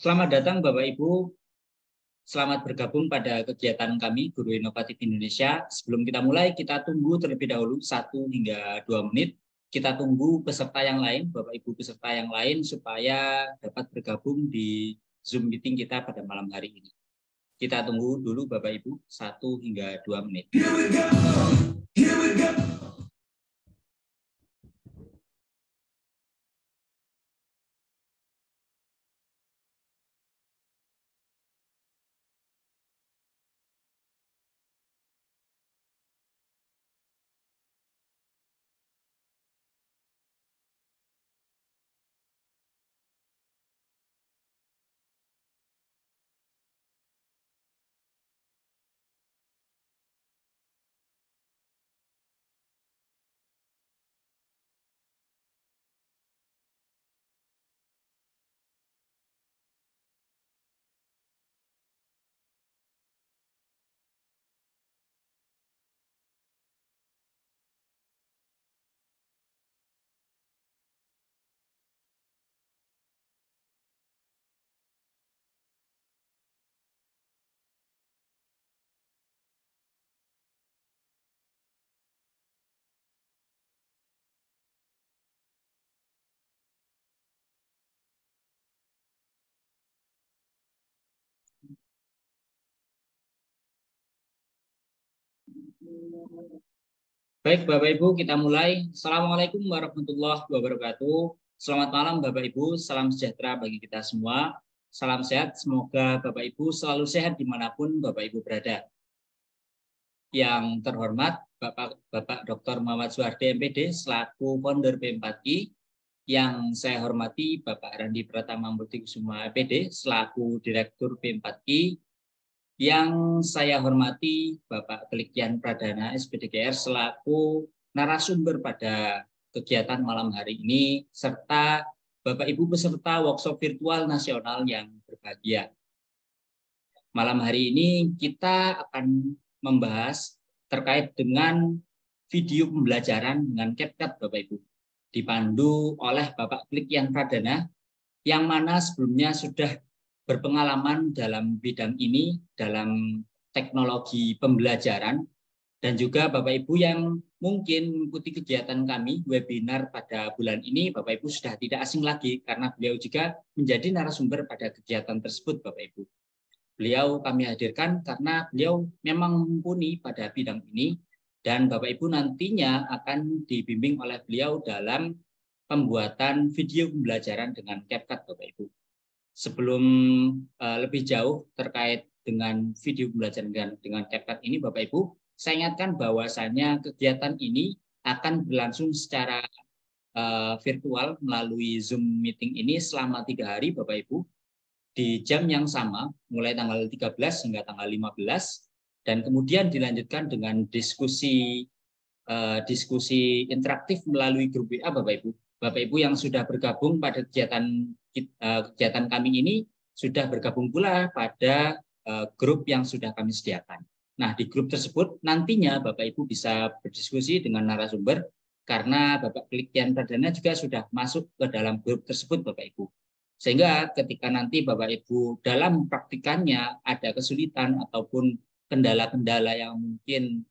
Selamat datang Bapak Ibu, selamat bergabung pada kegiatan kami Guru Inovatif Indonesia. Sebelum kita mulai, kita tunggu terlebih dahulu 1 hingga 2 menit. Kita tunggu peserta yang lain, Bapak Ibu peserta yang lain, supaya dapat bergabung di Zoom meeting kita pada malam hari ini. Kita tunggu dulu Bapak Ibu 1 hingga 2 menit. Here we go. Here we go. Baik Bapak Ibu, kita mulai. Assalamualaikum warahmatullahi wabarakatuh. Selamat malam Bapak Ibu, salam sejahtera bagi kita semua. Salam sehat, semoga Bapak Ibu selalu sehat dimanapun Bapak Ibu berada. Yang terhormat Bapak Dr. Muhammad Suhardi MPD selaku founder P4I. Yang saya hormati Bapak Randi Pratama Murtikusuma MPD selaku Direktur P4I. Yang saya hormati Bapak Kelikian Pradana SPDKR selaku narasumber pada kegiatan malam hari ini, serta Bapak Ibu peserta workshop virtual nasional yang berbahagia. Malam hari ini kita akan membahas terkait dengan video pembelajaran dengan CapCut Bapak Ibu, dipandu oleh Bapak Kelikian Pradana, yang mana sebelumnya sudah berpengalaman dalam bidang ini, dalam teknologi pembelajaran, dan juga Bapak Ibu yang mungkin mengikuti kegiatan kami, webinar pada bulan ini, Bapak Ibu sudah tidak asing lagi, karena beliau juga menjadi narasumber pada kegiatan tersebut, Bapak Ibu. Beliau kami hadirkan karena beliau memang mumpuni pada bidang ini, dan Bapak Ibu nantinya akan dibimbing oleh beliau dalam pembuatan video pembelajaran dengan CapCut, Bapak Ibu. Sebelum lebih jauh terkait dengan video pembelajaran dengan CapCut ini, Bapak Ibu, saya ingatkan bahwasannya kegiatan ini akan berlangsung secara virtual melalui Zoom meeting ini selama 3 hari, Bapak Ibu, di jam yang sama, mulai tanggal 13 hingga tanggal 15, dan kemudian dilanjutkan dengan diskusi interaktif melalui grup WA, Bapak Ibu. Bapak Ibu yang sudah bergabung pada kegiatan kami ini sudah bergabung pula pada grup yang sudah kami sediakan. Nah, di grup tersebut nantinya Bapak Ibu bisa berdiskusi dengan narasumber, karena Bapak Kelikian Pradana juga sudah masuk ke dalam grup tersebut, Bapak Ibu. Sehingga ketika nanti Bapak Ibu dalam praktikannya ada kesulitan ataupun kendala-kendala yang mungkin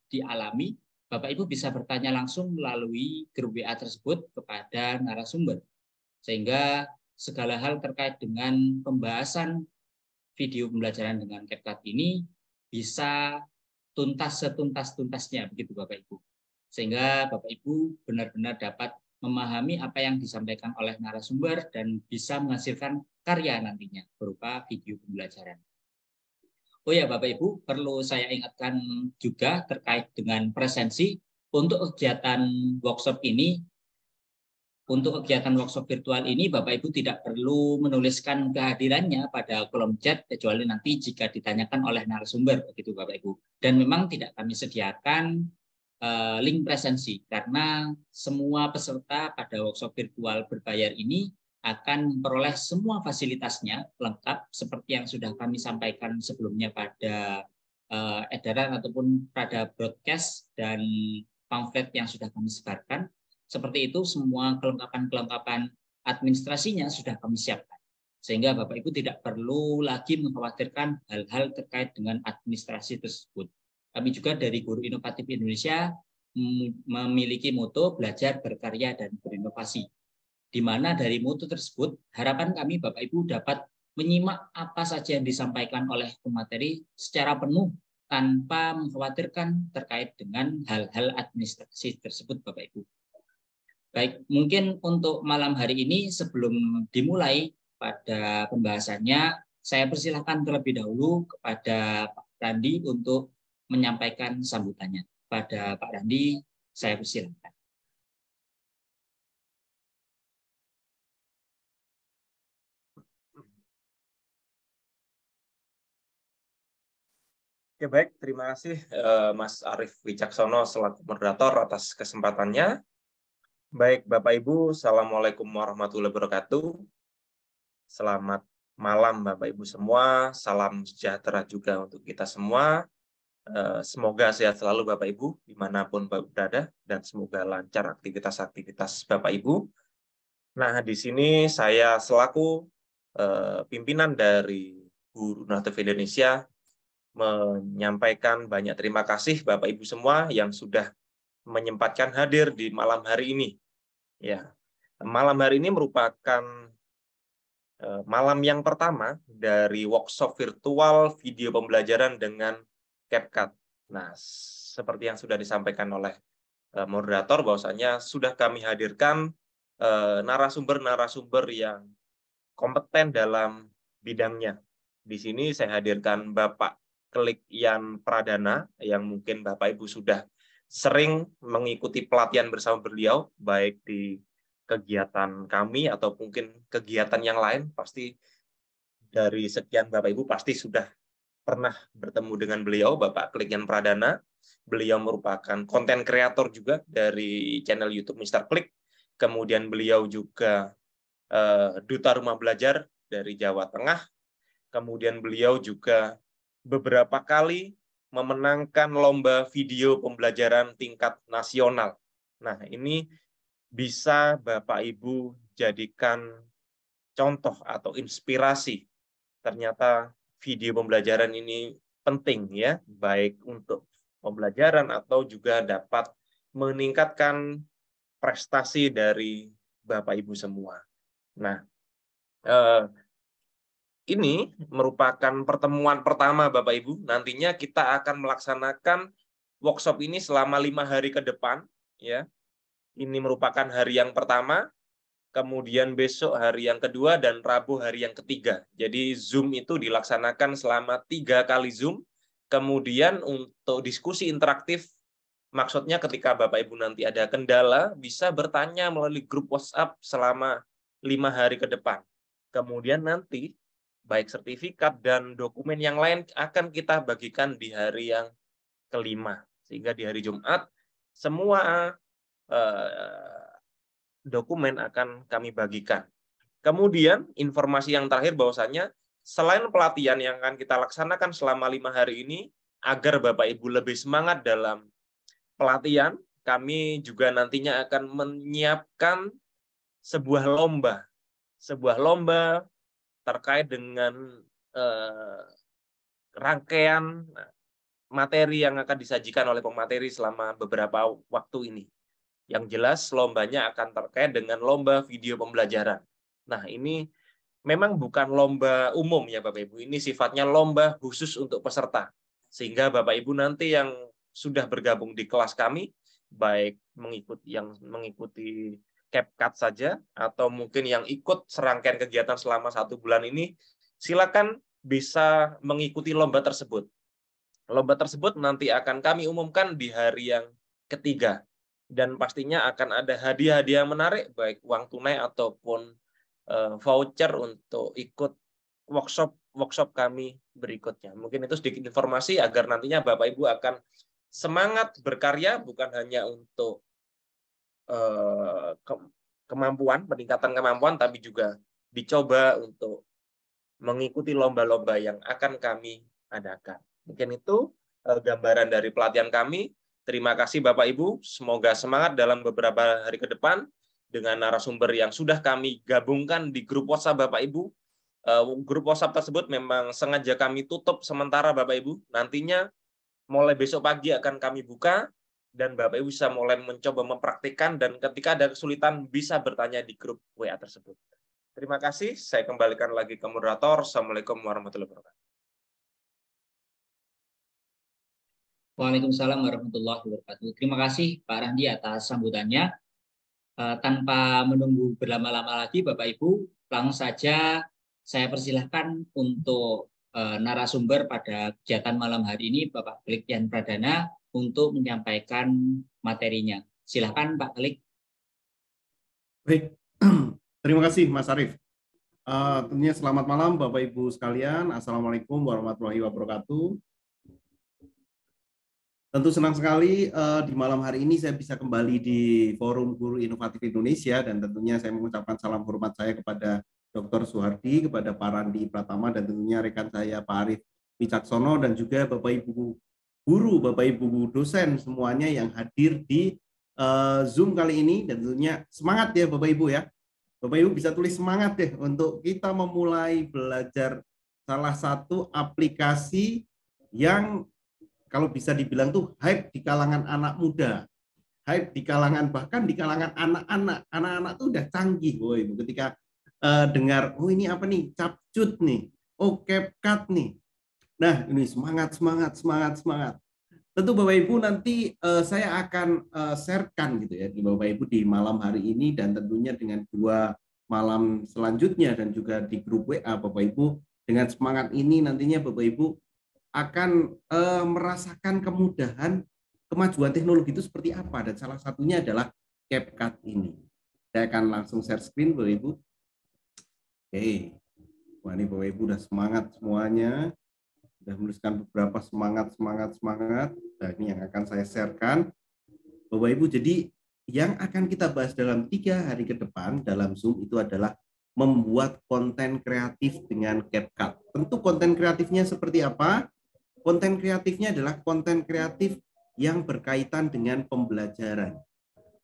dialami, Bapak Ibu bisa bertanya langsung melalui grup WA tersebut kepada narasumber. Sehingga segala hal terkait dengan pembahasan video pembelajaran dengan CapCut ini bisa tuntas setuntas-tuntasnya, begitu Bapak Ibu. Sehingga Bapak Ibu benar-benar dapat memahami apa yang disampaikan oleh narasumber dan bisa menghasilkan karya nantinya berupa video pembelajaran. Oh ya Bapak Ibu, perlu saya ingatkan juga terkait dengan presensi. Untuk kegiatan workshop ini, untuk kegiatan workshop virtual ini, Bapak Ibu tidak perlu menuliskan kehadirannya pada kolom chat, kecuali nanti jika ditanyakan oleh narasumber, begitu Bapak Ibu. Dan memang tidak kami sediakan link presensi, karena semua peserta pada workshop virtual berbayar ini akan memperoleh semua fasilitasnya lengkap seperti yang sudah kami sampaikan sebelumnya pada edaran ataupun pada broadcast dan pamflet yang sudah kami sebarkan. Seperti itu, semua kelengkapan-kelengkapan administrasinya sudah kami siapkan. sehingga Bapak Ibu tidak perlu lagi mengkhawatirkan hal-hal terkait dengan administrasi tersebut. Kami juga dari Guru Inovatif Indonesia memiliki moto belajar, berkarya, dan berinovasi. Di mana dari moto tersebut, harapan kami Bapak Ibu dapat menyimak apa saja yang disampaikan oleh pemateri secara penuh tanpa mengkhawatirkan terkait dengan hal-hal administrasi tersebut Bapak Ibu. Baik, mungkin untuk malam hari ini sebelum dimulai pada pembahasannya, saya persilahkan terlebih dahulu kepada Pak Randi untuk menyampaikan sambutannya. Pada Pak Randi, saya persilahkan. Oke, baik. Terima kasih Mas Arief Wicaksono selaku moderator atas kesempatannya. Baik, Bapak Ibu, Assalamualaikum warahmatullahi wabarakatuh. Selamat malam Bapak Ibu semua. Salam sejahtera juga untuk kita semua. Semoga sehat selalu Bapak Ibu dimanapun Bapak berada, dan semoga lancar aktivitas-aktivitas Bapak Ibu. Nah, di sini saya selaku pimpinan dari Guru Inovatif Indonesia menyampaikan banyak terima kasih Bapak Ibu semua yang sudah menyempatkan hadir di malam hari ini. Ya, malam hari ini merupakan malam yang pertama dari workshop virtual video pembelajaran dengan CapCut. Nah, seperti yang sudah disampaikan oleh moderator, bahwasanya sudah kami hadirkan narasumber-narasumber yang kompeten dalam bidangnya. Di sini saya hadirkan Bapak Klik Yan Pradana, yang mungkin Bapak Ibu sudah sering mengikuti pelatihan bersama beliau, baik di kegiatan kami atau mungkin kegiatan yang lain. Pasti dari sekian Bapak Ibu pasti sudah pernah bertemu dengan beliau, Bapak Klik Yan Pradana. Beliau merupakan konten kreator juga dari channel YouTube Mr. Klik. Kemudian beliau juga Duta Rumah Belajar dari Jawa Tengah. Kemudian beliau juga beberapa kali memenangkan lomba video pembelajaran tingkat nasional. Nah, ini bisa Bapak Ibu jadikan contoh atau inspirasi. Ternyata video pembelajaran ini penting ya, baik untuk pembelajaran atau juga dapat meningkatkan prestasi dari Bapak Ibu semua. Nah, ini merupakan pertemuan pertama Bapak Ibu. Nantinya kita akan melaksanakan workshop ini selama 5 hari ke depan. Ya, ini merupakan hari yang pertama, kemudian besok hari yang kedua, dan Rabu hari yang ketiga. Jadi Zoom itu dilaksanakan selama 3 kali Zoom. Kemudian untuk diskusi interaktif, maksudnya ketika Bapak Ibu nanti ada kendala, bisa bertanya melalui grup WhatsApp selama 5 hari ke depan. Kemudian nanti baik sertifikat dan dokumen yang lain akan kita bagikan di hari yang kelima. Sehingga di hari Jumat, semua dokumen akan kami bagikan. Kemudian, informasi yang terakhir bahwasanya, selain pelatihan yang akan kita laksanakan selama 5 hari ini, agar Bapak Ibu lebih semangat dalam pelatihan, kami juga nantinya akan menyiapkan sebuah lomba. Sebuah lomba terkait dengan rangkaian materi yang akan disajikan oleh pemateri selama beberapa waktu ini. Yang jelas lombanya akan terkait dengan lomba video pembelajaran. Nah, ini memang bukan lomba umum ya Bapak Ibu, ini sifatnya lomba khusus untuk peserta. Sehingga Bapak Ibu nanti yang sudah bergabung di kelas kami, baik mengikuti CapCut saja, atau mungkin yang ikut serangkaian kegiatan selama 1 bulan ini, silakan bisa mengikuti lomba tersebut. Lomba tersebut nanti akan kami umumkan di hari yang ketiga. Dan pastinya akan ada hadiah-hadiah menarik, baik uang tunai ataupun voucher untuk ikut workshop kami berikutnya. Mungkin itu sedikit informasi agar nantinya Bapak Ibu akan semangat berkarya, bukan hanya untuk kemampuan, peningkatan kemampuan, tapi juga dicoba untuk mengikuti lomba-lomba yang akan kami adakan. Mungkin itu gambaran dari pelatihan kami. Terima kasih Bapak Ibu, semoga semangat dalam beberapa hari ke depan dengan narasumber yang sudah kami gabungkan di grup WhatsApp Bapak Ibu. Grup WhatsApp tersebut memang sengaja kami tutup sementara Bapak Ibu. Nantinya mulai besok pagi akan kami buka dan Bapak Ibu bisa mulai mencoba mempraktikkan dan ketika ada kesulitan bisa bertanya di grup WA tersebut. Terima kasih. Saya kembalikan lagi ke moderator. Assalamualaikum warahmatullahi wabarakatuh. Waalaikumsalam warahmatullahi wabarakatuh. Terima kasih Pak Randi atas sambutannya. Tanpa menunggu berlama-lama lagi Bapak Ibu, langsung saja saya persilahkan untuk narasumber pada kegiatan malam hari ini, Bapak Klik Yan Pradana, untuk menyampaikan materinya. Silakan Pak Klik. Baik, terima kasih Mas Arief. Tentunya selamat malam Bapak Ibu sekalian. Assalamualaikum warahmatullahi wabarakatuh. Tentu senang sekali di malam hari ini saya bisa kembali di Forum Guru Inovatif Indonesia dan tentunya saya mengucapkan salam hormat saya kepada Dr. Suhardi, kepada Pak Randi Pratama dan tentunya rekan saya Pak Arief Wicaksono dan juga Bapak Ibu guru, Bapak Ibu dosen semuanya yang hadir di Zoom kali ini dan tentunya semangat ya Bapak Ibu ya. Bapak Ibu bisa tulis semangat deh untuk kita memulai belajar salah satu aplikasi yang kalau bisa dibilang tuh hype di kalangan anak muda, hype di kalangan bahkan di kalangan anak-anak. Anak-anak tuh udah canggih, Bapak Ibu. Ketika dengar, oh ini apa nih, Capcut nih, oh CapCut nih. Nah ini semangat. Tentu Bapak Ibu nanti saya akan sharekan gitu ya di Bapak Ibu di malam hari ini dan tentunya dengan 2 malam selanjutnya dan juga di grup WA Bapak Ibu. Dengan semangat ini nantinya Bapak Ibu akan merasakan kemudahan kemajuan teknologi itu seperti apa dan salah satunya adalah CapCut ini. Saya akan langsung share screen Bapak Ibu. Oke. Wah ini Bapak Ibu udah semangat semuanya. Sudah menuliskan beberapa semangat. Nah, ini yang akan saya sharekan. Bapak Ibu, jadi yang akan kita bahas dalam 3 hari ke depan dalam Zoom itu adalah membuat konten kreatif dengan CapCut. Tentu konten kreatifnya seperti apa? Konten kreatifnya adalah konten kreatif yang berkaitan dengan pembelajaran.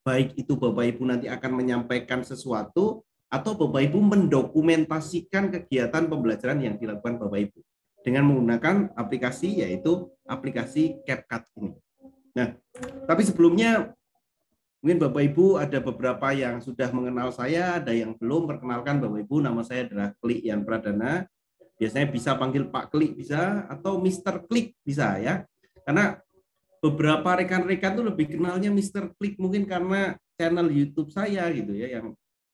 Baik itu Bapak Ibu nanti akan menyampaikan sesuatu atau Bapak Ibu mendokumentasikan kegiatan pembelajaran yang dilakukan Bapak Ibu dengan menggunakan aplikasi yaitu aplikasi CapCut ini. Nah, tapi sebelumnya mungkin Bapak Ibu ada beberapa yang sudah mengenal saya, ada yang belum. Perkenalkan Bapak Ibu, nama saya adalah Klik Yan Pradana. Biasanya bisa panggil Pak Klik bisa atau Mr. Klik bisa ya. Karena beberapa rekan-rekan tuh lebih kenalnya Mr. Klik mungkin karena channel YouTube saya gitu ya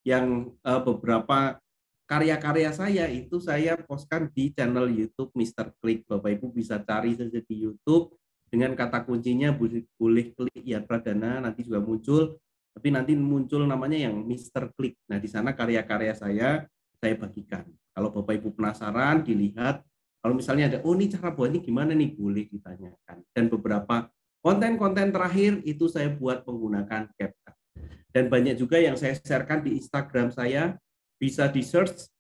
yang beberapa karya-karya saya itu saya postkan di channel YouTube Mr. Klik. Bapak Ibu bisa cari saja di YouTube dengan kata kuncinya boleh Klik Yan Pradana nanti juga muncul. Tapi nanti muncul namanya yang Mr. Klik. Nah, di sana karya-karya saya bagikan. Kalau Bapak Ibu penasaran, dilihat. Kalau misalnya ada, oh ini cara buatnya gimana nih, boleh ditanyakan. Dan beberapa konten-konten terakhir itu saya buat menggunakan CapCut. Dan banyak juga yang saya sharekan di Instagram saya, bisa di search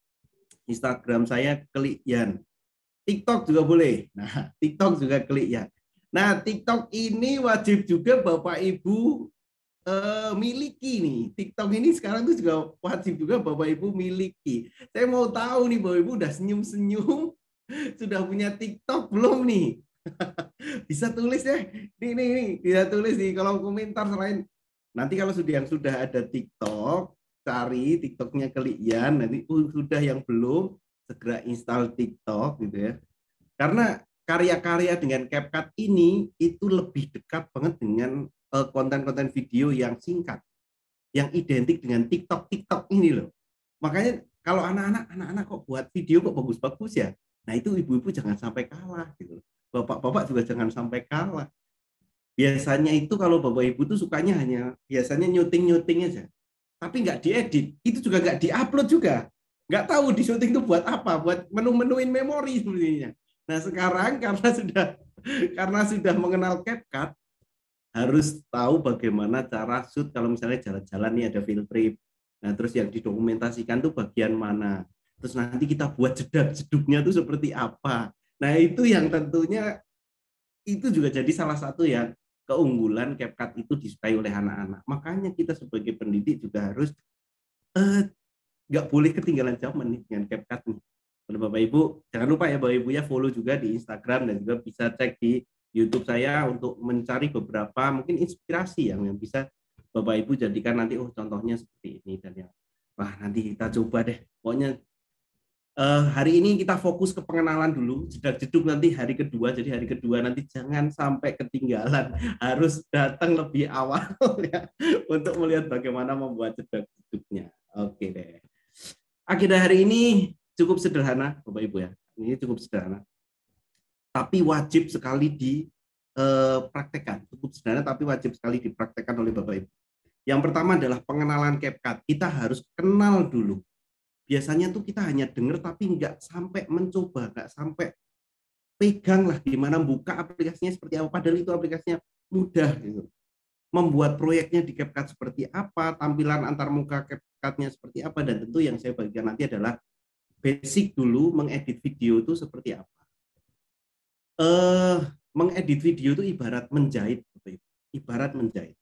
Instagram saya Klik Yan. TikTok juga boleh. Nah, TikTok juga Klik Yan. Nah, TikTok ini wajib juga Bapak Ibu miliki nih. TikTok ini sekarang tuh juga wajib juga Bapak Ibu miliki. Saya mau tahu nih Bapak Ibu udah senyum-senyum, sudah punya TikTok belum nih? Bisa tulis ya. Nih, bisa tulis di kolom komentar selain nanti kalau sudah ada TikTok, cari TikToknya Klik Yan. Nanti sudah yang belum segera install TikTok gitu ya. Karena karya-karya dengan CapCut ini itu lebih dekat banget dengan konten-konten video yang singkat, yang identik dengan TikTok ini loh. Makanya kalau anak-anak kok buat video kok bagus-bagus ya. Nah itu ibu-ibu jangan sampai kalah gitu. Bapak-bapak juga jangan sampai kalah. Biasanya itu kalau bapak ibu tuh sukanya hanya biasanya nyuting aja, tapi nggak diedit. Itu juga nggak diupload juga. Nggak tahu di syuting itu buat apa, buat menu-menuin memori sebenarnya. Nah sekarang karena sudah mengenal CapCut, harus tahu bagaimana cara shoot kalau misalnya jalan-jalan nih ada field trip. Nah, terus yang didokumentasikan tuh bagian mana. Terus nanti kita buat jeduknya tuh seperti apa. Nah, itu yang tentunya itu juga jadi salah satu yang keunggulan CapCut itu disukai oleh anak-anak. Makanya kita sebagai pendidik juga harus nggak boleh ketinggalan zaman nih dengan CapCut nih. Oleh Bapak Ibu, jangan lupa ya Bapak Ibu ya, follow juga di Instagram dan juga bisa cek di YouTube saya untuk mencari beberapa mungkin inspirasi yang bisa Bapak Ibu jadikan nanti, oh contohnya seperti ini dan yang wah nanti kita coba deh. Pokoknya hari ini kita fokus ke pengenalan dulu, jedak-jeduk nanti hari kedua. Jadi hari kedua nanti jangan sampai ketinggalan, harus datang lebih awal ya untuk melihat bagaimana membuat jedak-jeduknya. Oke deh. Agenda hari ini cukup sederhana, Bapak Ibu ya. Ini cukup sederhana. Tapi wajib sekali dipraktekkan. Cukup sederhana tapi wajib sekali dipraktekkan oleh Bapak Ibu. Yang pertama adalah pengenalan CapCut. Kita harus kenal dulu. Biasanya tuh kita hanya dengar tapi nggak sampai mencoba, nggak sampai pegang lah gimana buka aplikasinya seperti apa. Padahal itu aplikasinya mudah gitu. Membuat proyeknya di CapCut seperti apa, tampilan antar muka CapCut-nya seperti apa, dan tentu yang saya bagikan nanti adalah basic dulu mengedit video itu seperti apa. Mengedit video itu ibarat menjahit, ibarat menjahit.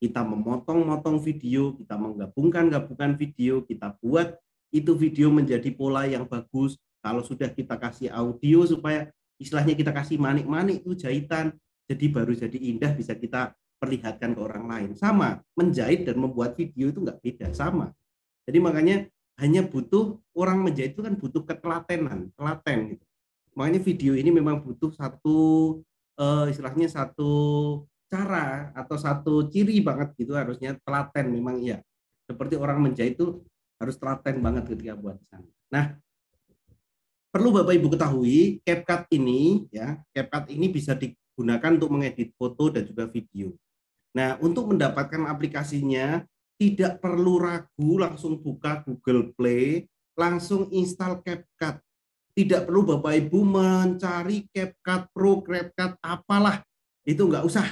Kita memotong-motong video, kita menggabungkan video, kita buat itu video menjadi pola yang bagus. Kalau sudah kita kasih audio supaya istilahnya kita kasih manik-manik itu jahitan, jadi baru jadi indah bisa kita perlihatkan ke orang lain. Sama, menjahit dan membuat video itu nggak beda, sama. Jadi makanya hanya butuh orang menjahit itu kan butuh ketelatenan, telaten gitu. Makanya video ini memang butuh satu istilahnya satu cara atau satu ciri banget gitu, harusnya telaten memang iya. Seperti orang menjahit itu harus telaten banget ketika buat di sana. Nah, perlu Bapak Ibu ketahui, CapCut ini ya, CapCut ini bisa digunakan untuk mengedit foto dan juga video. Nah, untuk mendapatkan aplikasinya tidak perlu ragu, langsung buka Google Play, langsung install CapCut. Tidak perlu Bapak Ibu mencari CapCut Pro, CapCut apalah, itu nggak usah.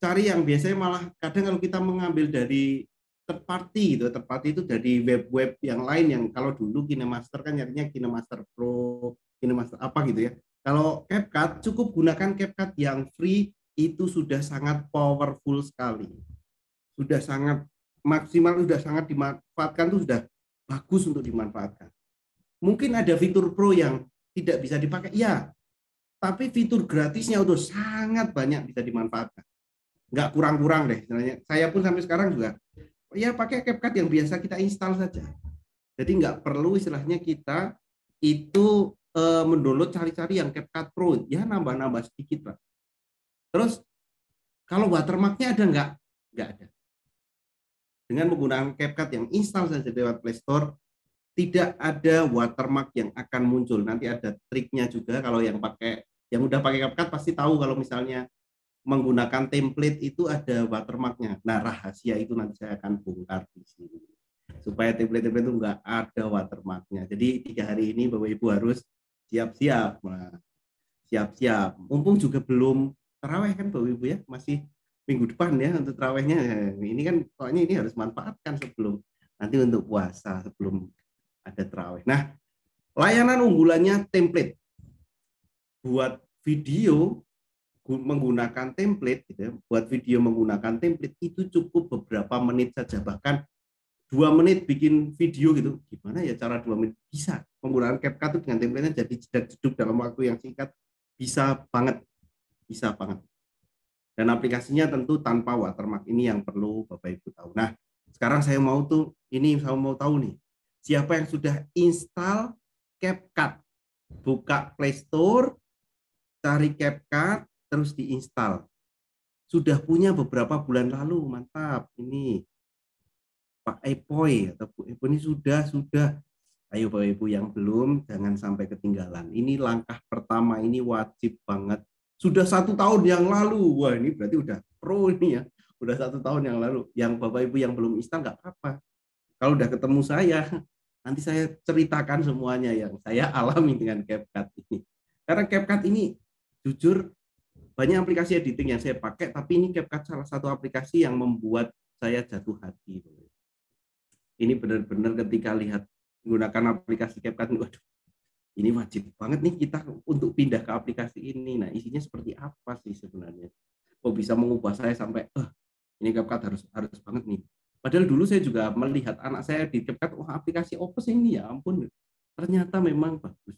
Cari yang biasanya malah kadang kalau kita mengambil dari third party itu, third party itu dari web-web yang lain yang kalau dulu KineMaster kan nyarinya KineMaster Pro, KineMaster apa gitu ya. Kalau CapCut cukup gunakan CapCut yang free, itu sudah sangat powerful sekali. Sudah sangat maksimal, sudah sangat dimanfaatkan, itu sudah bagus untuk dimanfaatkan. Mungkin ada fitur pro yang tidak bisa dipakai, ya. Tapi fitur gratisnya udah sangat banyak bisa dimanfaatkan. Nggak kurang-kurang deh. Saya pun sampai sekarang juga ya pakai CapCut yang biasa kita install saja. Jadi nggak perlu istilahnya kita itu mendownload cari-cari yang CapCut Pro, ya nambah-nambah sedikit lah. Terus kalau watermarknya ada nggak? Nggak ada. Dengan menggunakan CapCut yang install saja lewat Play Store, tidak ada watermark yang akan muncul. Nanti ada triknya juga, kalau yang udah pakai CapCut pasti tahu kalau misalnya menggunakan template itu ada watermarknya. Nah, rahasia itu nanti saya akan bongkar di sini. Supaya template-template itu nggak ada watermarknya. Jadi 3 hari ini Bapak Ibu harus siap-siap. Nah, siap-siap. Mumpung juga belum taraweh kan Bapak Ibu ya, masih minggu depan ya untuk tarawehnya. Ini kan pokoknya ini harus manfaatkan sebelum nanti untuk puasa, sebelum ada taraweh. Nah, layanan unggulannya template. Buat video menggunakan template gitu ya, buat video menggunakan template itu cukup beberapa menit saja, bahkan 2 menit bikin video gitu. Gimana ya cara 2 menit? Bisa menggunakan CapCut dengan template-nya jadi jedak-jeduk dalam waktu yang singkat, bisa banget, bisa banget. Dan aplikasinya tentu tanpa watermark, ini yang perlu Bapak Ibu tahu. Nah, sekarang saya mau tahu nih, siapa yang sudah install CapCut? Buka Play Store, cari CapCut, terus diinstal. Sudah punya beberapa bulan lalu, mantap. Ini Pak Epoy atau Bu Epoy ini sudah. Ayo Bapak Ibu yang belum, jangan sampai ketinggalan. Ini langkah pertama, ini wajib banget. Sudah 1 tahun yang lalu, wah ini berarti udah pro ini ya. Udah 1 tahun yang lalu. Yang Bapak Ibu yang belum install nggak apa-apa. Kalau udah ketemu saya, nanti saya ceritakan semuanya yang saya alami dengan CapCut ini. Karena CapCut ini jujur banyak aplikasi editing yang saya pakai, tapi ini CapCut salah satu aplikasi yang membuat saya jatuh hati. Ini benar-benar ketika lihat menggunakan aplikasi CapCut, waduh, ini wajib banget nih kita untuk pindah ke aplikasi ini. Nah, isinya seperti apa sih sebenarnya? Kok bisa mengubah saya sampai, ini CapCut harus banget nih. Padahal dulu saya juga melihat anak saya di CapCut, wah aplikasi apa sih ini ya ampun. ternyata memang bagus.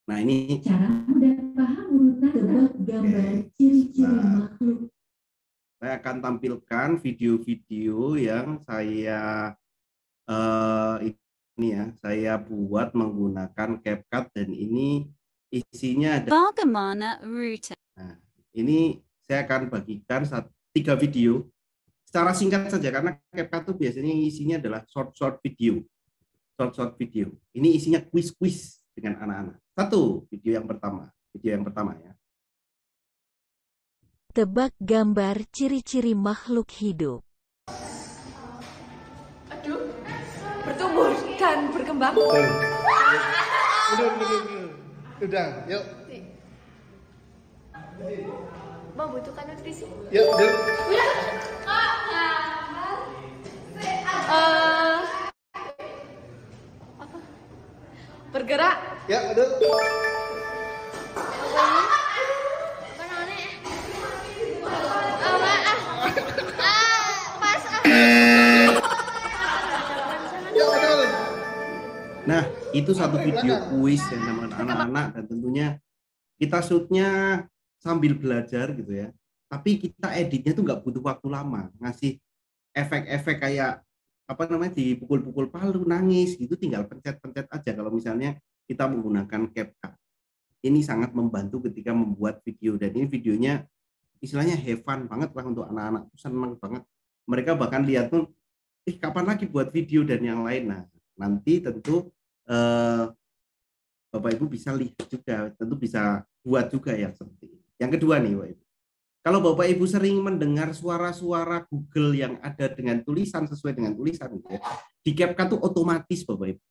Nah, ini cara mudah paham urutan tebak gambar ciri-ciri makhluk. Saya akan tampilkan video-video yang saya ini ya, saya buat menggunakan CapCut, dan ini isinya ada. Bagaimana Ruta? Nah, ini saya akan bagikan 3 video secara singkat saja, karena CapCut itu biasanya isinya adalah short video. Ini isinya kuis-kuis dengan anak-anak. Video yang pertama ya. Tebak gambar ciri-ciri makhluk hidup. Aduh, bertumbuh dan berkembang. Udah, yuk. Membutuhkan nutrisi. Yuk, yuk. Apa? Bergerak. Ya, aduh. Nah, itu satu video kuis yang sama anak-anak, dan tentunya kita shootnya sambil belajar gitu ya. Tapi kita editnya tuh nggak butuh waktu lama, ngasih efek-efek kayak apa namanya, dipukul-pukul palu, nangis gitu, tinggal pencet-pencet aja kalau misalnya kita menggunakan CapCut. Ini sangat membantu ketika membuat video, dan ini videonya istilahnya have fun banget lah untuk anak-anak, seneng banget. Mereka bahkan lihat tuh, kapan lagi buat video dan yang lain. Nah, nanti tentu Bapak Ibu bisa lihat juga, tentu bisa buat juga yang seperti ini. Yang kedua nih, Bapak Ibu. Kalau Bapak Ibu sering mendengar suara-suara Google yang ada dengan tulisan, sesuai dengan tulisan, gitu ya, di CapCut tuh otomatis, Bapak Ibu.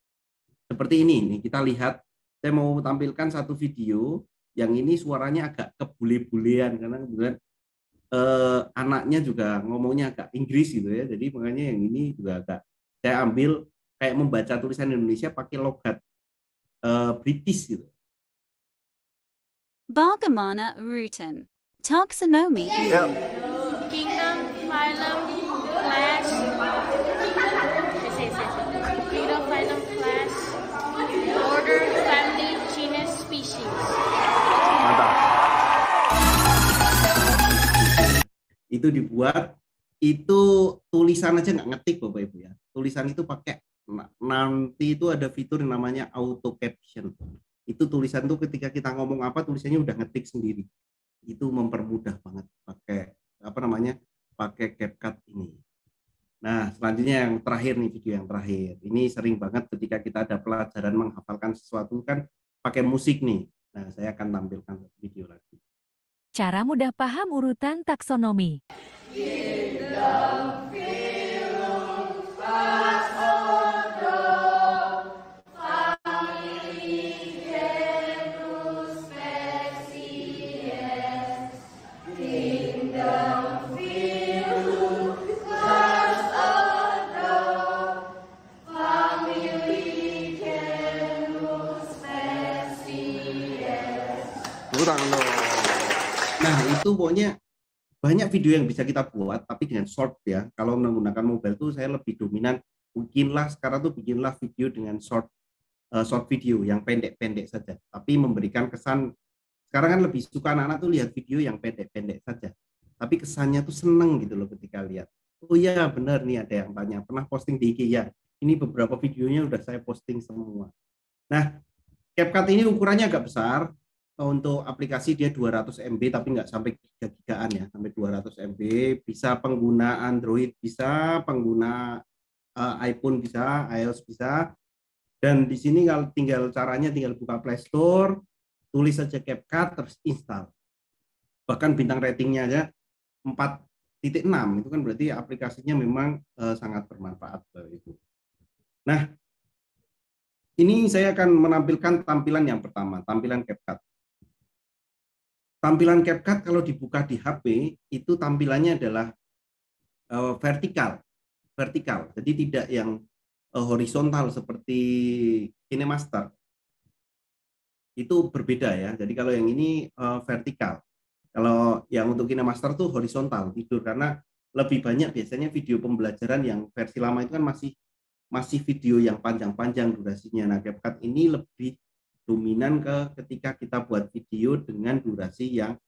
Seperti ini kita lihat, saya mau tampilkan satu video, yang ini suaranya agak kebule-bulean, karena kebetulan anaknya juga ngomongnya agak Inggris gitu ya, jadi makanya yang ini juga agak saya ambil kayak membaca tulisan Indonesia pakai logat British gitu. Bagaimana Rutan? Taxonomy. Kingdom, phylum, class. Kingdom, phylum, class. Order, family, genus, species. Mantap. Itu dibuat, itu tulisan aja nggak ngetik Bapak Ibu ya. Tulisan itu pakai, nanti itu ada fitur yang namanya auto caption. Itu tulisan tuh ketika kita ngomong apa, tulisannya udah ngetik sendiri. Itu mempermudah banget pakai apa namanya, pakai CapCut ini. Nah, selanjutnya yang terakhir nih, video yang terakhir. Ini sering banget ketika kita ada pelajaran menghafalkan sesuatu kan pakai musik nih. Nah, saya akan tampilkan video lagi. Cara mudah paham urutan taksonomi. Nah, itu pokoknya banyak video yang bisa kita buat, tapi dengan short ya. Kalau menggunakan mobile tuh saya lebih dominan, bikinlah video dengan short video yang pendek-pendek saja. Tapi memberikan kesan, sekarang kan lebih suka anak-anak tuh lihat video yang pendek-pendek saja. Tapi kesannya tuh seneng gitu loh ketika lihat. Oh iya benar nih, ada yang tanya, pernah posting di IG ya? Ini beberapa videonya udah saya posting semua. Nah, CapCut ini ukurannya agak besar. Untuk aplikasi dia 200 MB tapi nggak sampai 3 gigaan ya, sampai 200 MB. Bisa pengguna Android, bisa pengguna iPhone, bisa iOS, bisa. Dan di sini kalau caranya tinggal buka Play Store, tulis saja CapCut terus install. Bahkan bintang ratingnya aja 4.6, itu kan berarti aplikasinya memang sangat bermanfaat itu. Nah, ini saya akan menampilkan tampilan yang pertama, tampilan CapCut. Tampilan CapCut kalau dibuka di HP itu tampilannya adalah vertikal. Jadi tidak yang horizontal seperti KineMaster. Itu berbeda ya. Jadi kalau yang ini vertikal. Kalau yang untuk KineMaster tuh horizontal, tidur, karena lebih banyak biasanya video pembelajaran yang versi lama itu kan masih masih video yang panjang-panjang durasinya. Nah, CapCut ini lebih dominan ketika kita buat video dengan durasi yang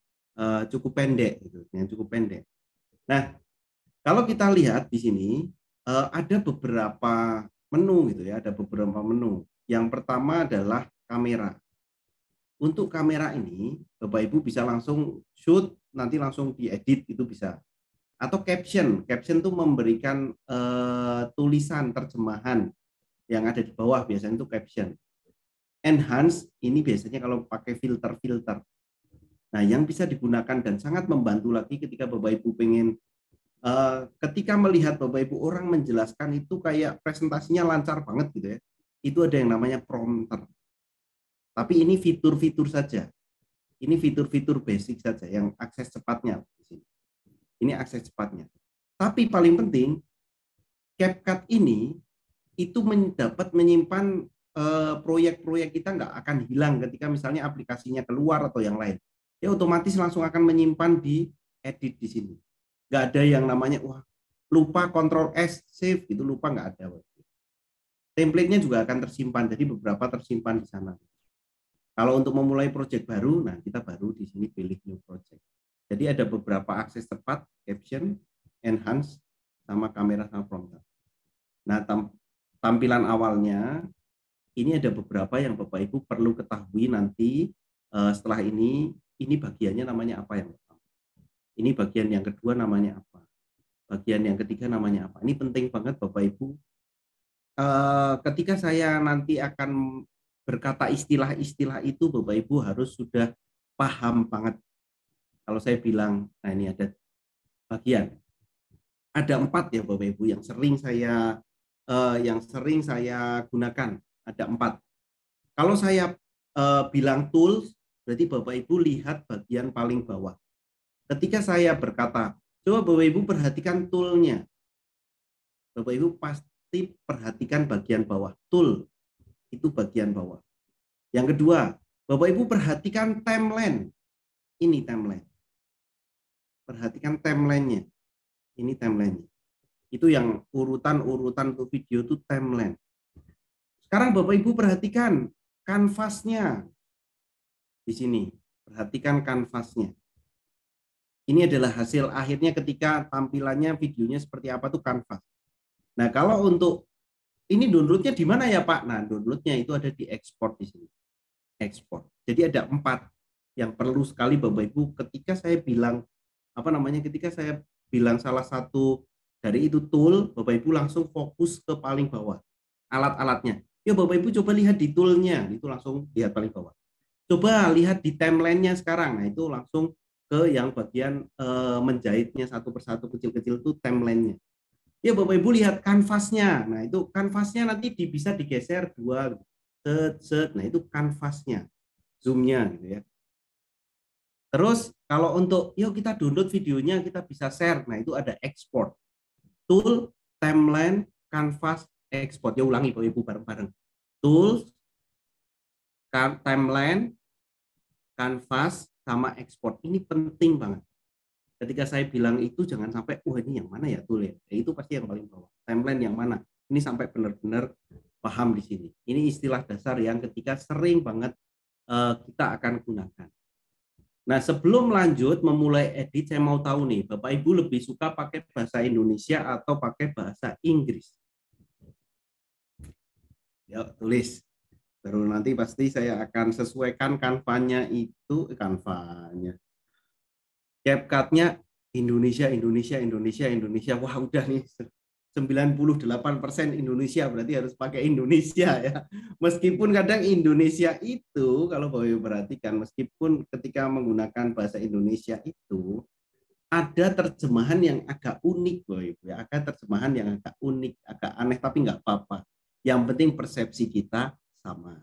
cukup pendek, gitu, yang cukup pendek. Nah, kalau kita lihat di sini ada beberapa menu, gitu ya, ada beberapa menu. Yang pertama adalah kamera. Untuk kamera ini, Bapak Ibu bisa langsung shoot, nanti langsung diedit, itu bisa. Atau caption itu memberikan tulisan terjemahan yang ada di bawah, biasanya itu caption. Enhance ini biasanya kalau pakai filter. Nah, yang bisa digunakan dan sangat membantu lagi ketika Bapak Ibu pengen ketika melihat Bapak Ibu orang menjelaskan itu kayak presentasinya lancar banget gitu ya. Itu ada yang namanya prompter. Tapi ini fitur-fitur saja. Ini fitur-fitur basic saja yang akses cepatnya di sini. Ini akses cepatnya. Tapi paling penting, CapCut ini itu dapat menyimpan proyek-proyek kita nggak akan hilang ketika misalnya aplikasinya keluar atau yang lain. Ya otomatis langsung akan menyimpan di edit di sini. Nggak ada yang namanya wah lupa Ctrl S save gitu, lupa, nggak ada. Template-nya juga akan tersimpan, jadi beberapa tersimpan di sana. Kalau untuk memulai project baru, nah kita baru di sini pilih new project. Jadi ada beberapa akses cepat, caption, enhance, sama kamera sama prompter. Nah, tampilan awalnya ini ada beberapa yang Bapak Ibu perlu ketahui nanti setelah ini bagiannya namanya apa yang pertama. Ini bagian yang kedua namanya apa. Bagian yang ketiga namanya apa. Ini penting banget Bapak Ibu. Ketika saya nanti akan berkata istilah-istilah itu, Bapak Ibu harus sudah paham banget. Kalau saya bilang, nah ini ada bagian, ada 4 ya Bapak Ibu yang sering saya gunakan, ada 4. Kalau saya bilang tools, berarti Bapak Ibu lihat bagian paling bawah. Ketika saya berkata, coba Bapak Ibu perhatikan toolnya, Bapak Ibu pasti perhatikan bagian bawah, tool itu bagian bawah. Yang kedua, Bapak Ibu perhatikan timeline, ini timeline. Perhatikan timelinenya. Ini timelinenya. Itu yang urutan-urutan untuk video itu timeline. Sekarang Bapak Ibu perhatikan kanvasnya. Di sini. Perhatikan kanvasnya. Ini adalah hasil akhirnya ketika tampilannya videonya seperti apa tuh kanvas. Nah, kalau untuk ini downloadnya di mana ya Pak? Nah, downloadnya itu ada di export di sini. Export. Jadi ada 4 yang perlu sekali Bapak Ibu ketika saya bilang ketika saya bilang salah satu dari itu tool, Bapak Ibu langsung fokus ke paling bawah. Alat-alatnya. Ya Bapak Ibu coba lihat di toolnya, itu langsung lihat paling bawah. Coba lihat di timelinenya sekarang, nah itu langsung ke yang bagian menjahitnya satu persatu kecil-kecil itu timelinenya. Ya Bapak Ibu lihat kanvasnya, nah itu kanvasnya nanti bisa digeser 2, nah itu kanvasnya, zoomnya gitu ya. Terus kalau untuk yuk kita download videonya, kita bisa share. Nah, itu ada export. Tool, timeline, canvas, export. Ya ulangi Bapak Ibu bareng-bareng. Tool, timeline, canvas, sama export. Ini penting banget. Ketika saya bilang itu jangan sampai ini yang mana ya tool ya. Itu pasti yang paling bawah. Timeline yang mana? Ini sampai benar-benar paham di sini. Ini istilah dasar yang ketika sering banget kita akan gunakan. Nah, sebelum lanjut memulai edit, saya mau tahu nih, Bapak Ibu lebih suka pakai bahasa Indonesia atau pakai bahasa Inggris? Yuk, tulis. Baru nanti pasti saya akan sesuaikan kanvanya itu, CapCut-nya Indonesia. Wah, udah nih 98% Indonesia, berarti harus pakai Indonesia ya. Meskipun kadang Indonesia itu kalau Bapak Ibu perhatikan, meskipun ketika menggunakan bahasa Indonesia itu ada terjemahan yang agak unik Bapak Ibu ya, ada terjemahan yang agak unik, agak aneh, tapi nggak apa-apa. Yang penting persepsi kita sama.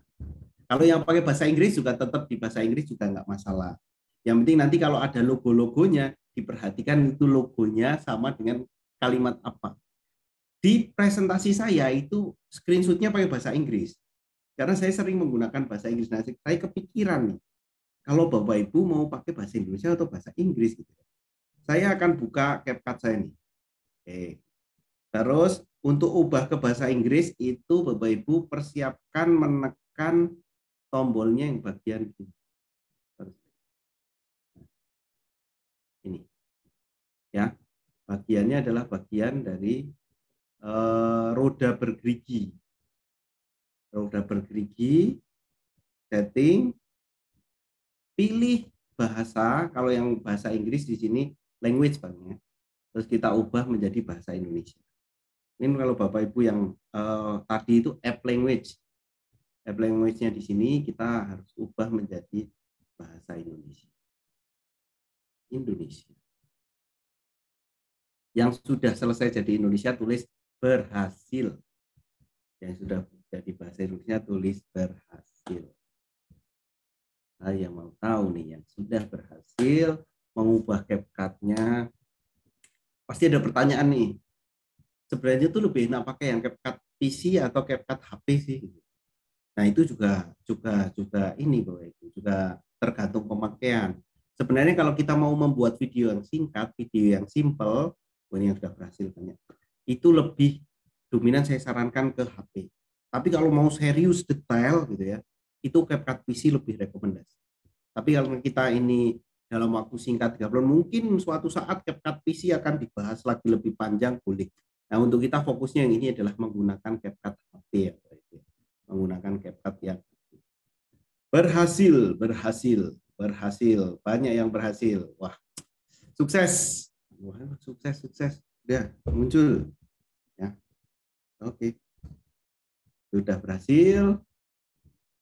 Kalau yang pakai bahasa Inggris juga tetap di bahasa Inggris juga nggak masalah. Yang penting nanti kalau ada logo-logonya diperhatikan itu logonya sama dengan kalimat apa. Di presentasi saya itu screenshotnya pakai bahasa Inggris. Karena saya sering menggunakan bahasa Inggris. Nah, saya kepikiran nih, kalau Bapak Ibu mau pakai bahasa Indonesia atau bahasa Inggris gitu. Saya akan buka CapCut saya nih. Oke. Terus Untuk ubah ke bahasa Inggris itu Bapak Ibu persiapkan menekan tombolnya yang bagian ini. Ini. Ya. Bagiannya adalah bagian dari roda bergerigi. Roda bergerigi, setting, pilih bahasa, kalau yang bahasa Inggris di sini language Bang ya. Terus kita ubah menjadi bahasa Indonesia. Ini kalau Bapak Ibu yang tadi itu app language. App language-nya di sini kita harus ubah menjadi bahasa Indonesia. Indonesia. Yang sudah selesai jadi Indonesia tulis berhasil. Yang sudah jadi bahasa Indonesia tulis berhasil. Saya mau tahu nih yang sudah berhasil mengubah CapCut-nya. Pasti ada pertanyaan nih. Sebenarnya tuh lebih enak pakai yang CapCut PC atau CapCut HP sih. Nah itu juga ini Bapak Ibu, juga tergantung pemakaian. Sebenarnya kalau kita mau membuat video yang singkat, video yang simple, ini yang sudah berhasil banyak, itu lebih dominan saya sarankan ke HP. Tapi kalau mau serius detail gitu ya, itu CapCut PC lebih rekomendasi. Tapi kalau kita ini dalam waktu singkat 3 bulan, mungkin suatu saat CapCut PC akan dibahas lagi lebih panjang, boleh. Nah, untuk kita fokusnya yang ini adalah menggunakan CapCut HP ya, menggunakan CapCut yang berhasil, banyak yang berhasil. Wah, sukses, wah, sukses, udah muncul, ya, oke, sudah berhasil.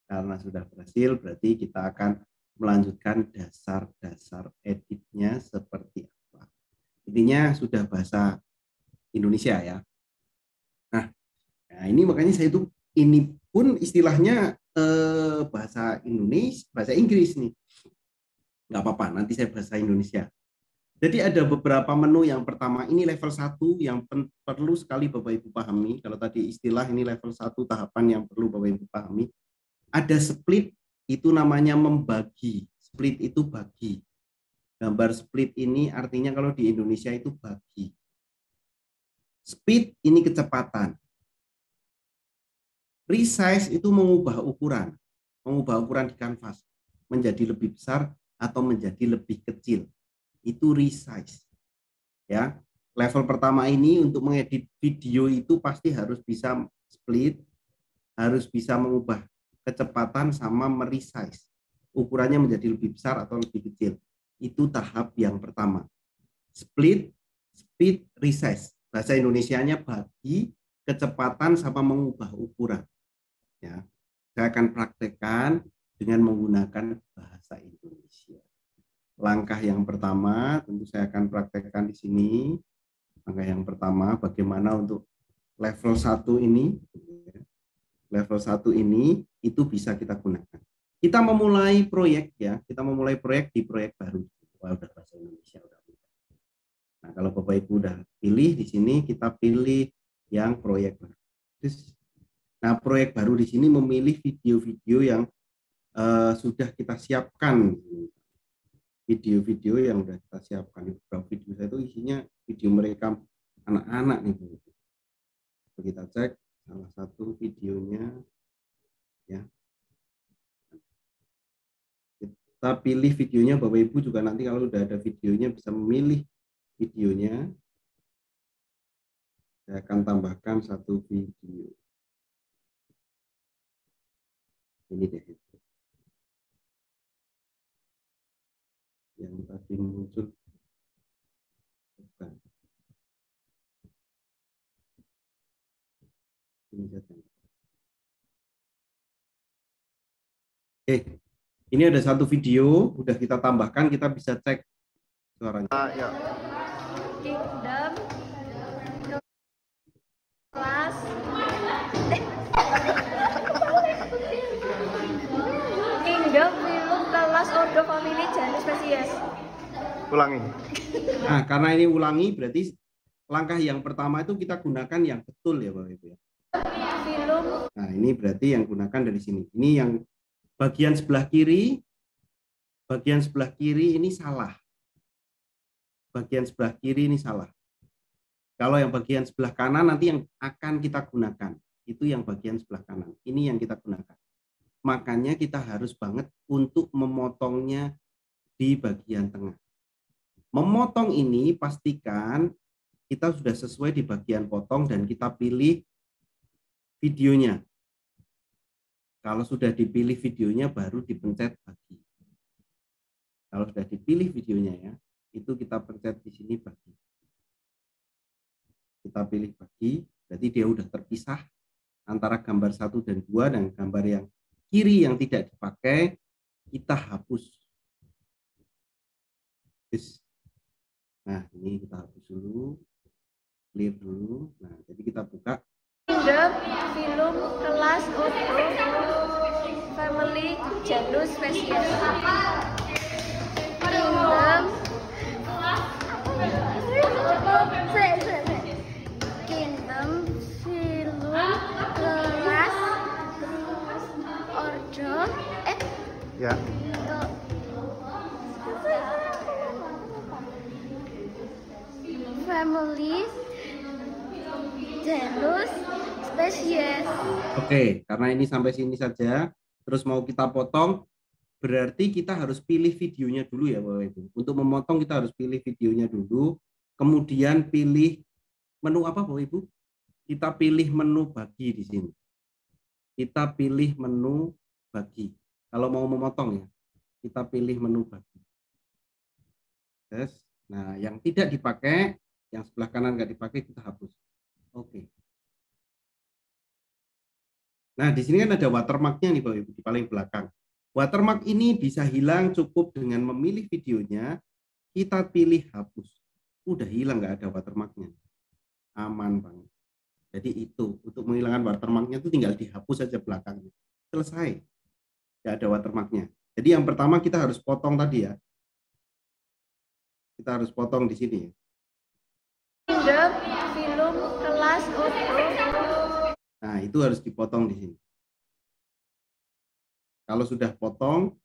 Karena sudah berhasil, berarti kita akan melanjutkan dasar-dasar editnya seperti apa. Intinya sudah bahasa Indonesia ya. Nah ini makanya saya itu ini pun istilahnya bahasa Indonesia, bahasa Inggris nih. Nggak apa-apa, nanti saya bahasa Indonesia. Jadi ada beberapa menu. Yang pertama ini level 1 yang perlu sekali Bapak Ibu pahami. Kalau tadi istilah ini level 1 tahapan yang perlu Bapak Ibu pahami. Ada split, itu namanya membagi. Split itu bagi. Gambar split ini artinya kalau di Indonesia itu bagi. Speed ini kecepatan. Resize itu mengubah ukuran di kanvas menjadi lebih besar atau menjadi lebih kecil. Itu resize. Ya. Level pertama ini untuk mengedit video itu pasti harus bisa split, harus bisa mengubah kecepatan sama meresize. Ukurannya menjadi lebih besar atau lebih kecil. Itu tahap yang pertama. Split, speed, resize. Bahasa Indonesianya bagi, kecepatan sama mengubah ukuran. Ya, saya akan praktekkan dengan menggunakan bahasa Indonesia. Langkah yang pertama tentu saya akan praktekkan di sini. Langkah yang pertama bagaimana untuk level 1 ini. Level 1 ini itu bisa kita gunakan. Kita memulai proyek ya, kita memulai proyek di proyek baru. Wah, udah bahasa Indonesia udah. Nah, kalau Bapak Ibu udah pilih di sini, kita pilih yang proyek baru. Nah, proyek baru di sini memilih video-video yang sudah kita siapkan. Video-video yang sudah kita siapkan. Beberapa video saya itu isinya video merekam anak-anak nih. Kita cek salah satu videonya ya. Kita pilih videonya, Bapak Ibu juga nanti kalau udah ada videonya bisa memilih videonya. Saya akan tambahkan satu video. Ini deh. Yang tadi muncul. Bukan. Ini saja. Ini ada satu video, udah kita tambahkan, kita bisa cek suaranya. Ya. Kingdom Class Kingdom Film The Last of the Family Janus Spesies. Ulangi. Nah, karena ini ulangi berarti langkah yang pertama itu kita gunakan yang betul ya Bapak Ibu ya. Film. Nah, ini berarti yang gunakan dari sini. Ini yang bagian sebelah kiri ini salah. Bagian sebelah kiri ini salah. Kalau yang bagian sebelah kanan nanti yang akan kita gunakan. Itu yang bagian sebelah kanan. Ini yang kita gunakan. Makanya kita harus banget untuk memotongnya di bagian tengah. Memotong ini pastikan kita sudah sesuai di bagian potong dan kita pilih videonya. Kalau sudah dipilih videonya baru dipencet bagi. Kalau sudah dipilih videonya ya, itu kita pencet di sini bagi. Kita pilih bagi, berarti dia udah terpisah antara gambar 1 dan 2 dan gambar yang kiri yang tidak dipakai kita hapus. Nah, ini kita hapus dulu. Clear dulu. Nah, jadi kita buka. Kingdom film kelas Utuh Family Janus Spesies. Kingdom film kelas Ordo Ya. Family Janus Spesies. Oke, karena ini sampai sini saja, terus mau kita potong, berarti kita harus pilih videonya dulu ya Bapak Ibu. Untuk memotong kita harus pilih videonya dulu, kemudian pilih menu apa Bapak Ibu? Kita pilih menu bagi di sini. Kita pilih menu bagi. Kalau mau memotong ya, kita pilih menu bagi. Yes. Nah, yang tidak dipakai, yang sebelah kanan nggak dipakai kita hapus. Oke. Nah, di sini kan ada watermark-nya nih Bapak Ibu di paling belakang. Watermark ini bisa hilang cukup dengan memilih videonya, kita pilih hapus. Udah hilang, nggak ada watermark-nya. Aman banget. Jadi itu, untuk menghilangkan watermark-nya itu tinggal dihapus saja belakangnya. Selesai. Nggak ada watermark-nya. Jadi yang pertama kita harus potong tadi ya. Kita harus potong di sini ya. Kingdom film kelas Utuh. Nah, itu harus dipotong di sini. Kalau sudah potong,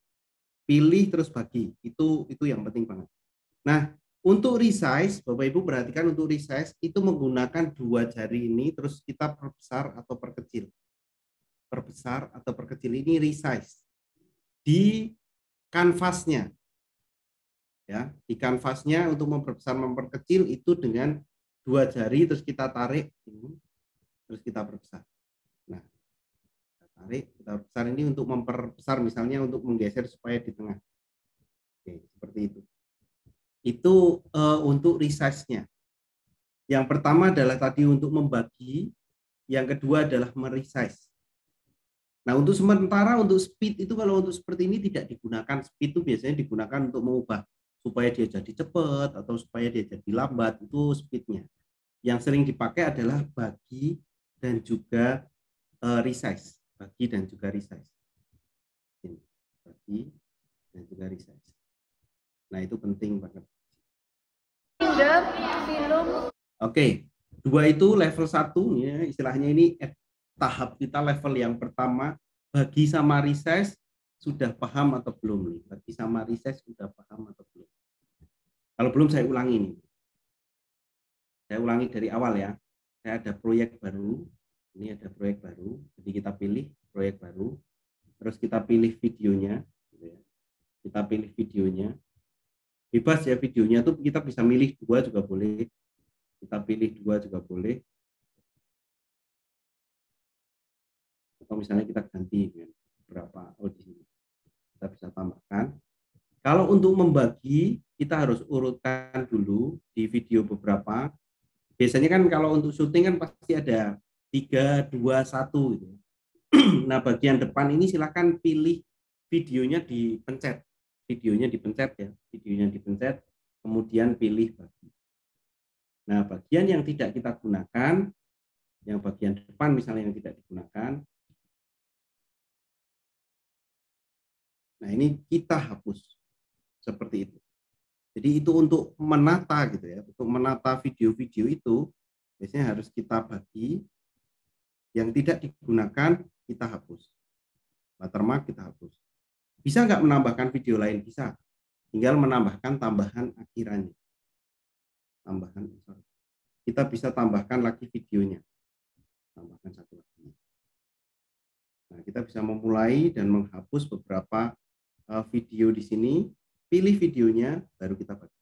pilih terus bagi. Itu yang penting banget. Nah, untuk resize, Bapak Ibu perhatikan untuk resize itu menggunakan 2 jari ini terus kita perbesar atau perkecil. Perbesar atau perkecil ini resize di kanvasnya. Ya, di kanvasnya untuk memperbesar memperkecil itu dengan 2 jari terus kita tarik ini, terus kita perbesar. Nah, kita tarik, kita perbesar ini untuk memperbesar misalnya untuk menggeser supaya di tengah. Oke, seperti itu. Itu untuk resize-nya. Yang pertama adalah tadi untuk membagi, yang kedua adalah meresize. Nah, untuk sementara untuk speed itu kalau untuk seperti ini tidak digunakan. Speed itu biasanya digunakan untuk mengubah supaya dia jadi cepat atau supaya dia jadi lambat, itu speednya. Yang sering dipakai adalah bagi dan juga resize. Bagi dan juga resize. Bagi dan juga resize. Nah, itu penting banget. Oke, 2 itu level 1 ya, istilahnya ini tahap kita level yang pertama, bagi sama resize sudah paham atau belum nih? Bagi sama resize sudah paham atau belum? Kalau belum saya ulangi nih. Saya ulangi dari awal ya. Saya ada proyek baru. Ini ada proyek baru. Jadi kita pilih proyek baru. Terus kita pilih videonya. Kita pilih videonya. Bebas ya videonya tuh kita bisa milih 2 juga boleh. Kita pilih 2 juga boleh. Atau misalnya kita ganti dengan berapa di sini. Kita bisa tambahkan. Kalau untuk membagi, kita harus urutkan dulu di video beberapa. Biasanya kan kalau untuk syuting kan pasti ada 3, 2, 1 gitu. Nah, bagian depan ini silakan pilih videonya dipencet. Videonya dipencet ya. Videonya dipencet, kemudian pilih bagi. Nah, bagian yang tidak kita gunakan, yang bagian depan misalnya yang tidak digunakan, nah ini kita hapus. Seperti itu. Jadi itu untuk menata gitu ya, untuk menata video-video itu biasanya harus kita bagi, yang tidak digunakan kita hapus. Watermark kita hapus. Bisa nggak menambahkan video lain? Bisa. Tinggal menambahkan tambahan akhirannya. kita bisa tambahkan lagi videonya. Tambahkan satu lagi. Nah, kita bisa memulai dan menghapus beberapa video di sini. Pilih videonya, baru kita bagi.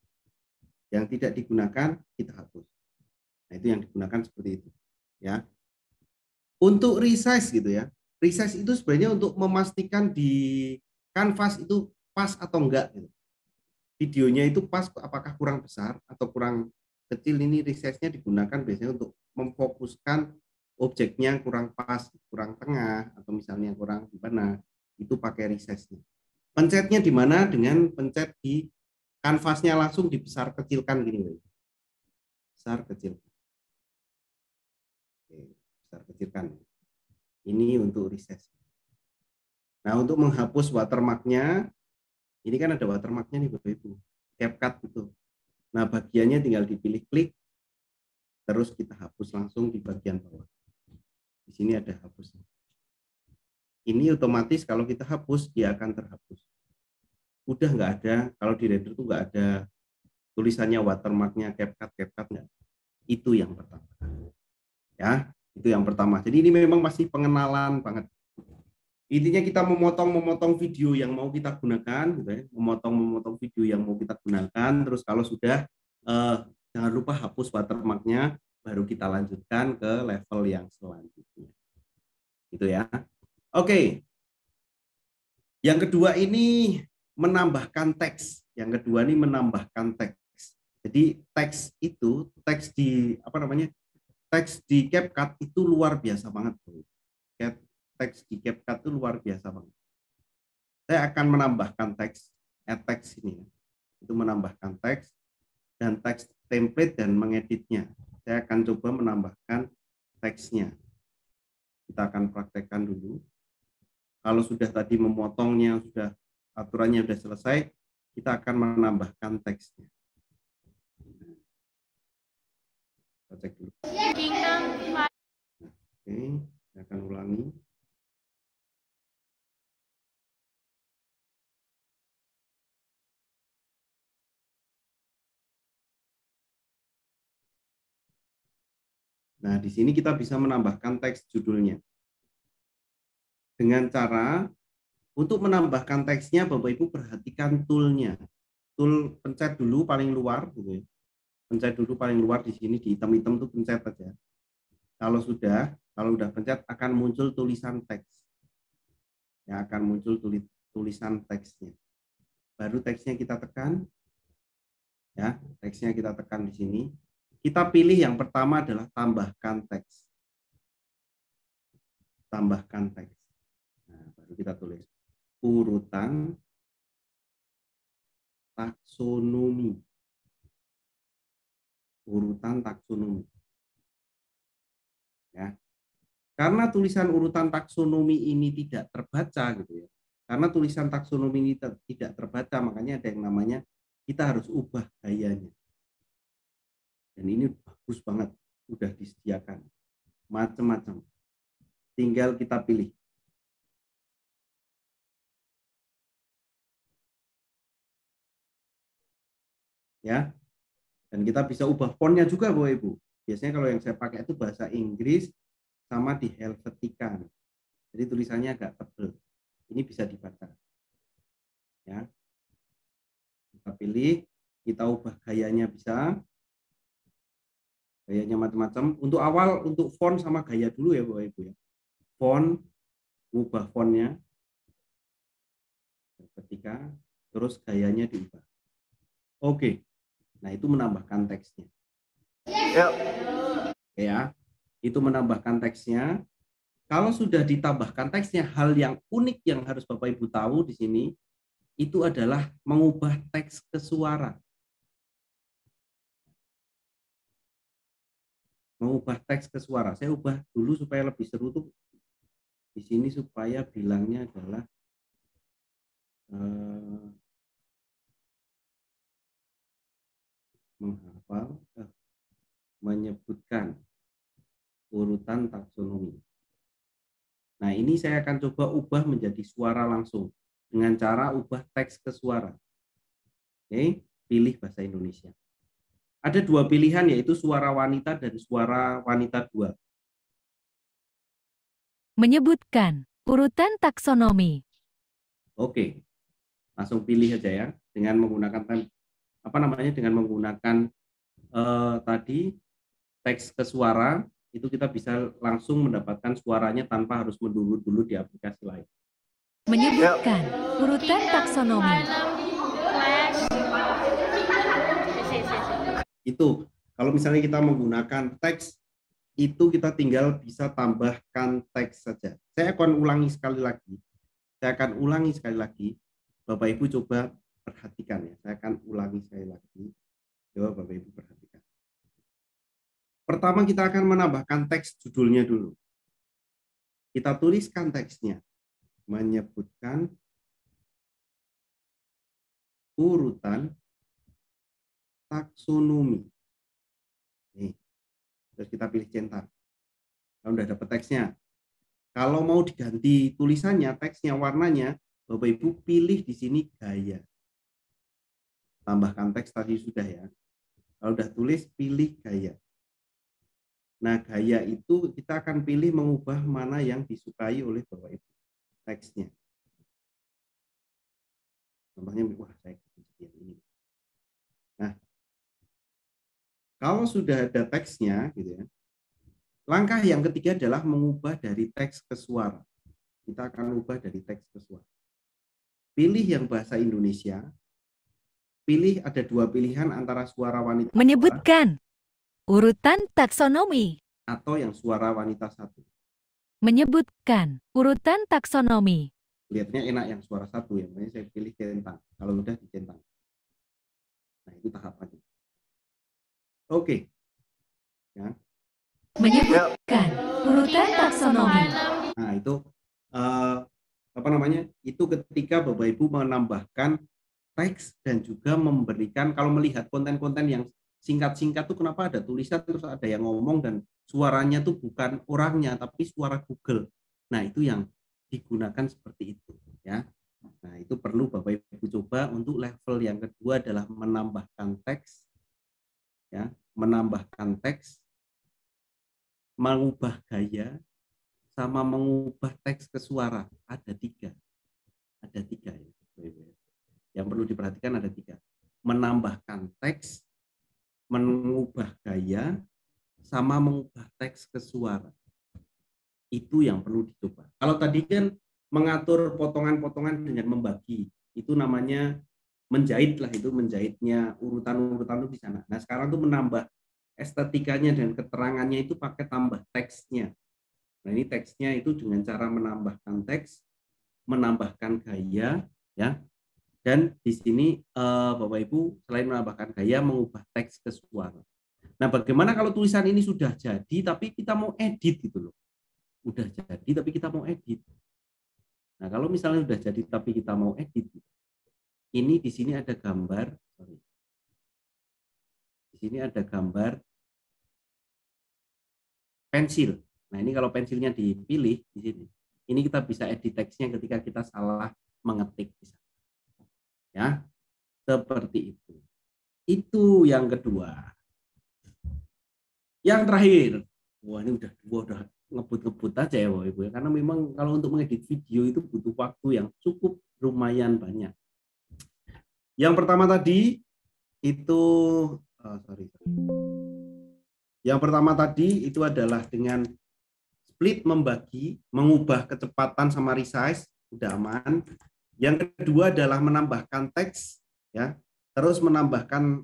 Yang tidak digunakan, kita hapus. Nah, itu yang digunakan seperti itu. Ya. Untuk resize gitu ya. Resize itu sebenarnya untuk memastikan di kanvas itu pas atau enggak. Gitu. Videonya itu pas, apakah kurang besar atau kurang kecil. Ini resize-nya digunakan biasanya untuk memfokuskan objeknya kurang pas, kurang tengah, atau misalnya kurang di mana. Itu pakai resize-nya. Pencetnya di mana? Dengan pencet di kanvasnya langsung dibesar kecilkan gini. Besar kecilkan. Oke, besar kecilkan. Ini untuk resize. Nah, untuk menghapus watermark-nya, ini kan ada watermark-nya nih Bapak Ibu. CapCut itu. Nah, bagiannya tinggal dipilih klik, terus kita hapus langsung di bagian bawah. Di sini ada hapusnya. Ini otomatis kalau kita hapus, dia akan terhapus. Udah nggak ada, kalau di Reader itu nggak ada tulisannya watermark-nya CapCut nggak. Itu yang pertama. Ya, itu yang pertama. Jadi ini memang masih pengenalan banget. Intinya kita memotong video yang mau kita gunakan, gitu ya. Memotong video yang mau kita gunakan. Terus kalau sudah, jangan lupa hapus watermark-nya, baru kita lanjutkan ke level yang selanjutnya. Gitu ya. Oke. Yang kedua ini menambahkan teks. Yang kedua ini menambahkan teks. Jadi teks itu, teks di CapCut itu luar biasa banget. Teks di CapCut itu luar biasa banget. Saya akan menambahkan teks, add teks ini. Itu menambahkan teks dan teks template dan mengeditnya. Saya akan coba menambahkan teksnya. Kita akan praktekkan dulu. Kalau sudah tadi memotongnya, sudah aturannya sudah selesai, kita akan menambahkan teksnya. Kita cek dulu. Oke, saya akan ulangi. Nah, di sini kita bisa menambahkan teks judulnya. Dengan cara, untuk menambahkan teksnya, Bapak Ibu perhatikan tool-nya. Tool pencet dulu paling luar. Gitu ya. Pencet dulu paling luar di sini, di hitam-hitam itu pencet aja. Kalau udah pencet, akan muncul tulisan teks. Ya, akan muncul tulisan teksnya. Baru teksnya kita tekan. Ya, teksnya kita tekan di sini. Kita pilih yang pertama adalah tambahkan teks. Tambahkan teks. Nah, baru kita tulis urutan taksonomi. Urutan taksonomi. Ya. Karena tulisan urutan taksonomi ini tidak terbaca gitu ya. Karena tulisan taksonomi ini tidak terbaca, makanya ada yang namanya kita harus ubah gayanya. Dan ini bagus banget, udah disediakan macam-macam. Tinggal kita pilih. Ya. Dan kita bisa ubah fontnya juga Bapak Ibu. Biasanya kalau yang saya pakai itu bahasa Inggris sama di Helvetica. Jadi tulisannya agak tebal. Ini bisa dibaca. Ya. Kita pilih, kita ubah gayanya bisa. Gayanya macam-macam. Untuk awal, untuk font sama gaya dulu ya Bapak Ibu ya. Font, ubah fontnya. Ketika, terus gayanya diubah. Oke. Nah, itu menambahkan teksnya. Ya, itu menambahkan teksnya. Kalau sudah ditambahkan teksnya, hal yang unik yang harus Bapak Ibu tahu di sini, itu adalah mengubah teks ke suara. Mengubah teks ke suara. Saya ubah dulu supaya lebih seru tuh di sini supaya bilangnya adalah menghafal, menyebutkan urutan taksonomi. Nah, ini saya akan coba ubah menjadi suara langsung dengan cara ubah teks ke suara. Oke, pilih bahasa Indonesia. Ada dua pilihan, yaitu suara wanita dan suara wanita 2. Menyebutkan urutan taksonomi. Oke, langsung pilih aja ya, dengan menggunakan dengan menggunakan tadi teks ke suara, itu kita bisa langsung mendapatkan suaranya tanpa harus mendownload dulu di aplikasi lain. Menyebutkan urutan taksonomi. Itu kalau misalnya kita menggunakan teks, itu kita tinggal bisa tambahkan teks saja. Saya akan ulangi sekali lagi. Bapak Ibu coba perhatikan ya. Saya akan ulangi sekali lagi. Coba Bapak Ibu perhatikan. Pertama kita akan menambahkan teks judulnya dulu. Kita tuliskan teksnya. Menyebutkan urutan taksonomi. Nih. Terus kita pilih centang. Kalau udah dapat teksnya. Kalau mau diganti tulisannya, teksnya, warnanya, Bapak Ibu pilih di sini gaya. Tambahkan teks tadi sudah ya. Kalau udah tulis, pilih gaya. Nah, gaya itu kita akan pilih mengubah mana yang disukai oleh Bapak Ibu. Teksnya. Contohnya, wah saya seperti ini. Nah, kalau sudah ada teksnya, gitu ya, langkah yang ketiga adalah mengubah dari teks ke suara. Kita akan ubah dari teks ke suara. Pilih yang bahasa Indonesia. Pilih, ada dua pilihan antara suara wanita. Menyebutkan urutan taksonomi. Atau yang suara wanita 1. Menyebutkan urutan taksonomi. Lihatnya enak yang suara 1 ya, makanya saya pilih centang. Kalau udah dicentang. Nah, itu tahapannya. Oke. Ya. Menyebutkan urutan taksonomi. Nah, itu Itu ketika Bapak Ibu menambahkan teks dan juga memberikan, kalau melihat konten-konten yang singkat-singkat tuh kenapa ada tulisan terus ada yang ngomong dan suaranya tuh bukan orangnya tapi suara Google. Nah, itu yang digunakan seperti itu ya. Nah, itu perlu Bapak Ibu coba. Untuk level yang kedua adalah menambahkan teks ya, menambahkan teks, mengubah gaya, sama mengubah teks ke suara. Ada 3 ya. Yang perlu diperhatikan ada 3. Menambahkan teks, mengubah gaya, sama mengubah teks ke suara. Itu yang perlu dicoba. Kalau tadi kan mengatur potongan-potongan dengan membagi, itu namanya menjahit lah, itu menjahitnya urutan-urutan itu di sana. Nah, sekarang tuh menambah estetikanya dan keterangannya itu pakai tambah teksnya. Nah, ini teksnya itu dengan cara menambahkan teks, menambahkan gaya, ya. Dan di sini Bapak Ibu selain menambahkan gaya, mengubah teks ke suara. Nah, bagaimana kalau tulisan ini sudah jadi tapi kita mau edit gitu loh. Udah jadi tapi kita mau edit. Nah, kalau misalnya sudah jadi tapi kita mau edit, ini di sini ada gambar, di sini ada gambar pensil. Nah, ini kalau pensilnya dipilih di sini, ini kita bisa edit teksnya ketika kita salah mengetik. Ya, seperti itu. Itu yang kedua. Yang terakhir, wah ini udah ngebut-ngebut aja ya Bapak Ibu ya, karena memang kalau untuk mengedit video itu butuh waktu yang cukup lumayan banyak. Yang pertama tadi itu, Yang pertama tadi itu adalah dengan split, membagi, mengubah kecepatan sama resize, udah aman. Yang kedua adalah menambahkan teks, ya, terus menambahkan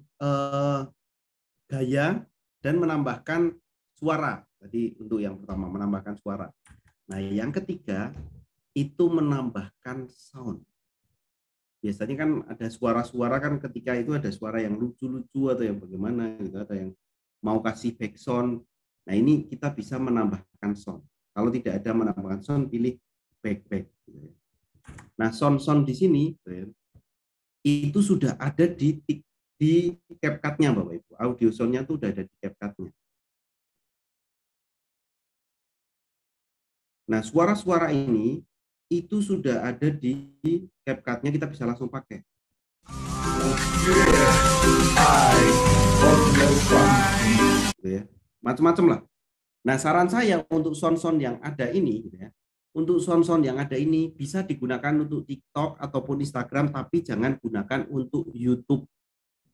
gaya dan menambahkan suara. Tadi untuk yang pertama menambahkan suara. Nah, yang ketiga itu menambahkan sound. Biasanya kan ada suara-suara kan, ketika itu ada suara yang lucu-lucu atau yang bagaimana gitu, atau yang mau kasih background. Nah, ini kita bisa menambahkan sound. Kalau tidak ada menambahkan sound, pilih back. Nah, sound di sini itu sudah ada di CapCut-nya Bapak Ibu. Audio sound-nya itu sudah ada di CapCut-nya. Nah, suara-suara ini itu sudah ada di CapCut-nya, kita bisa langsung pakai. gitu ya. Macam-macam lah. Nah, saran saya untuk sound-sound yang ada ini gitu ya. Untuk sound-sound yang ada ini bisa digunakan untuk TikTok ataupun Instagram, tapi jangan gunakan untuk YouTube.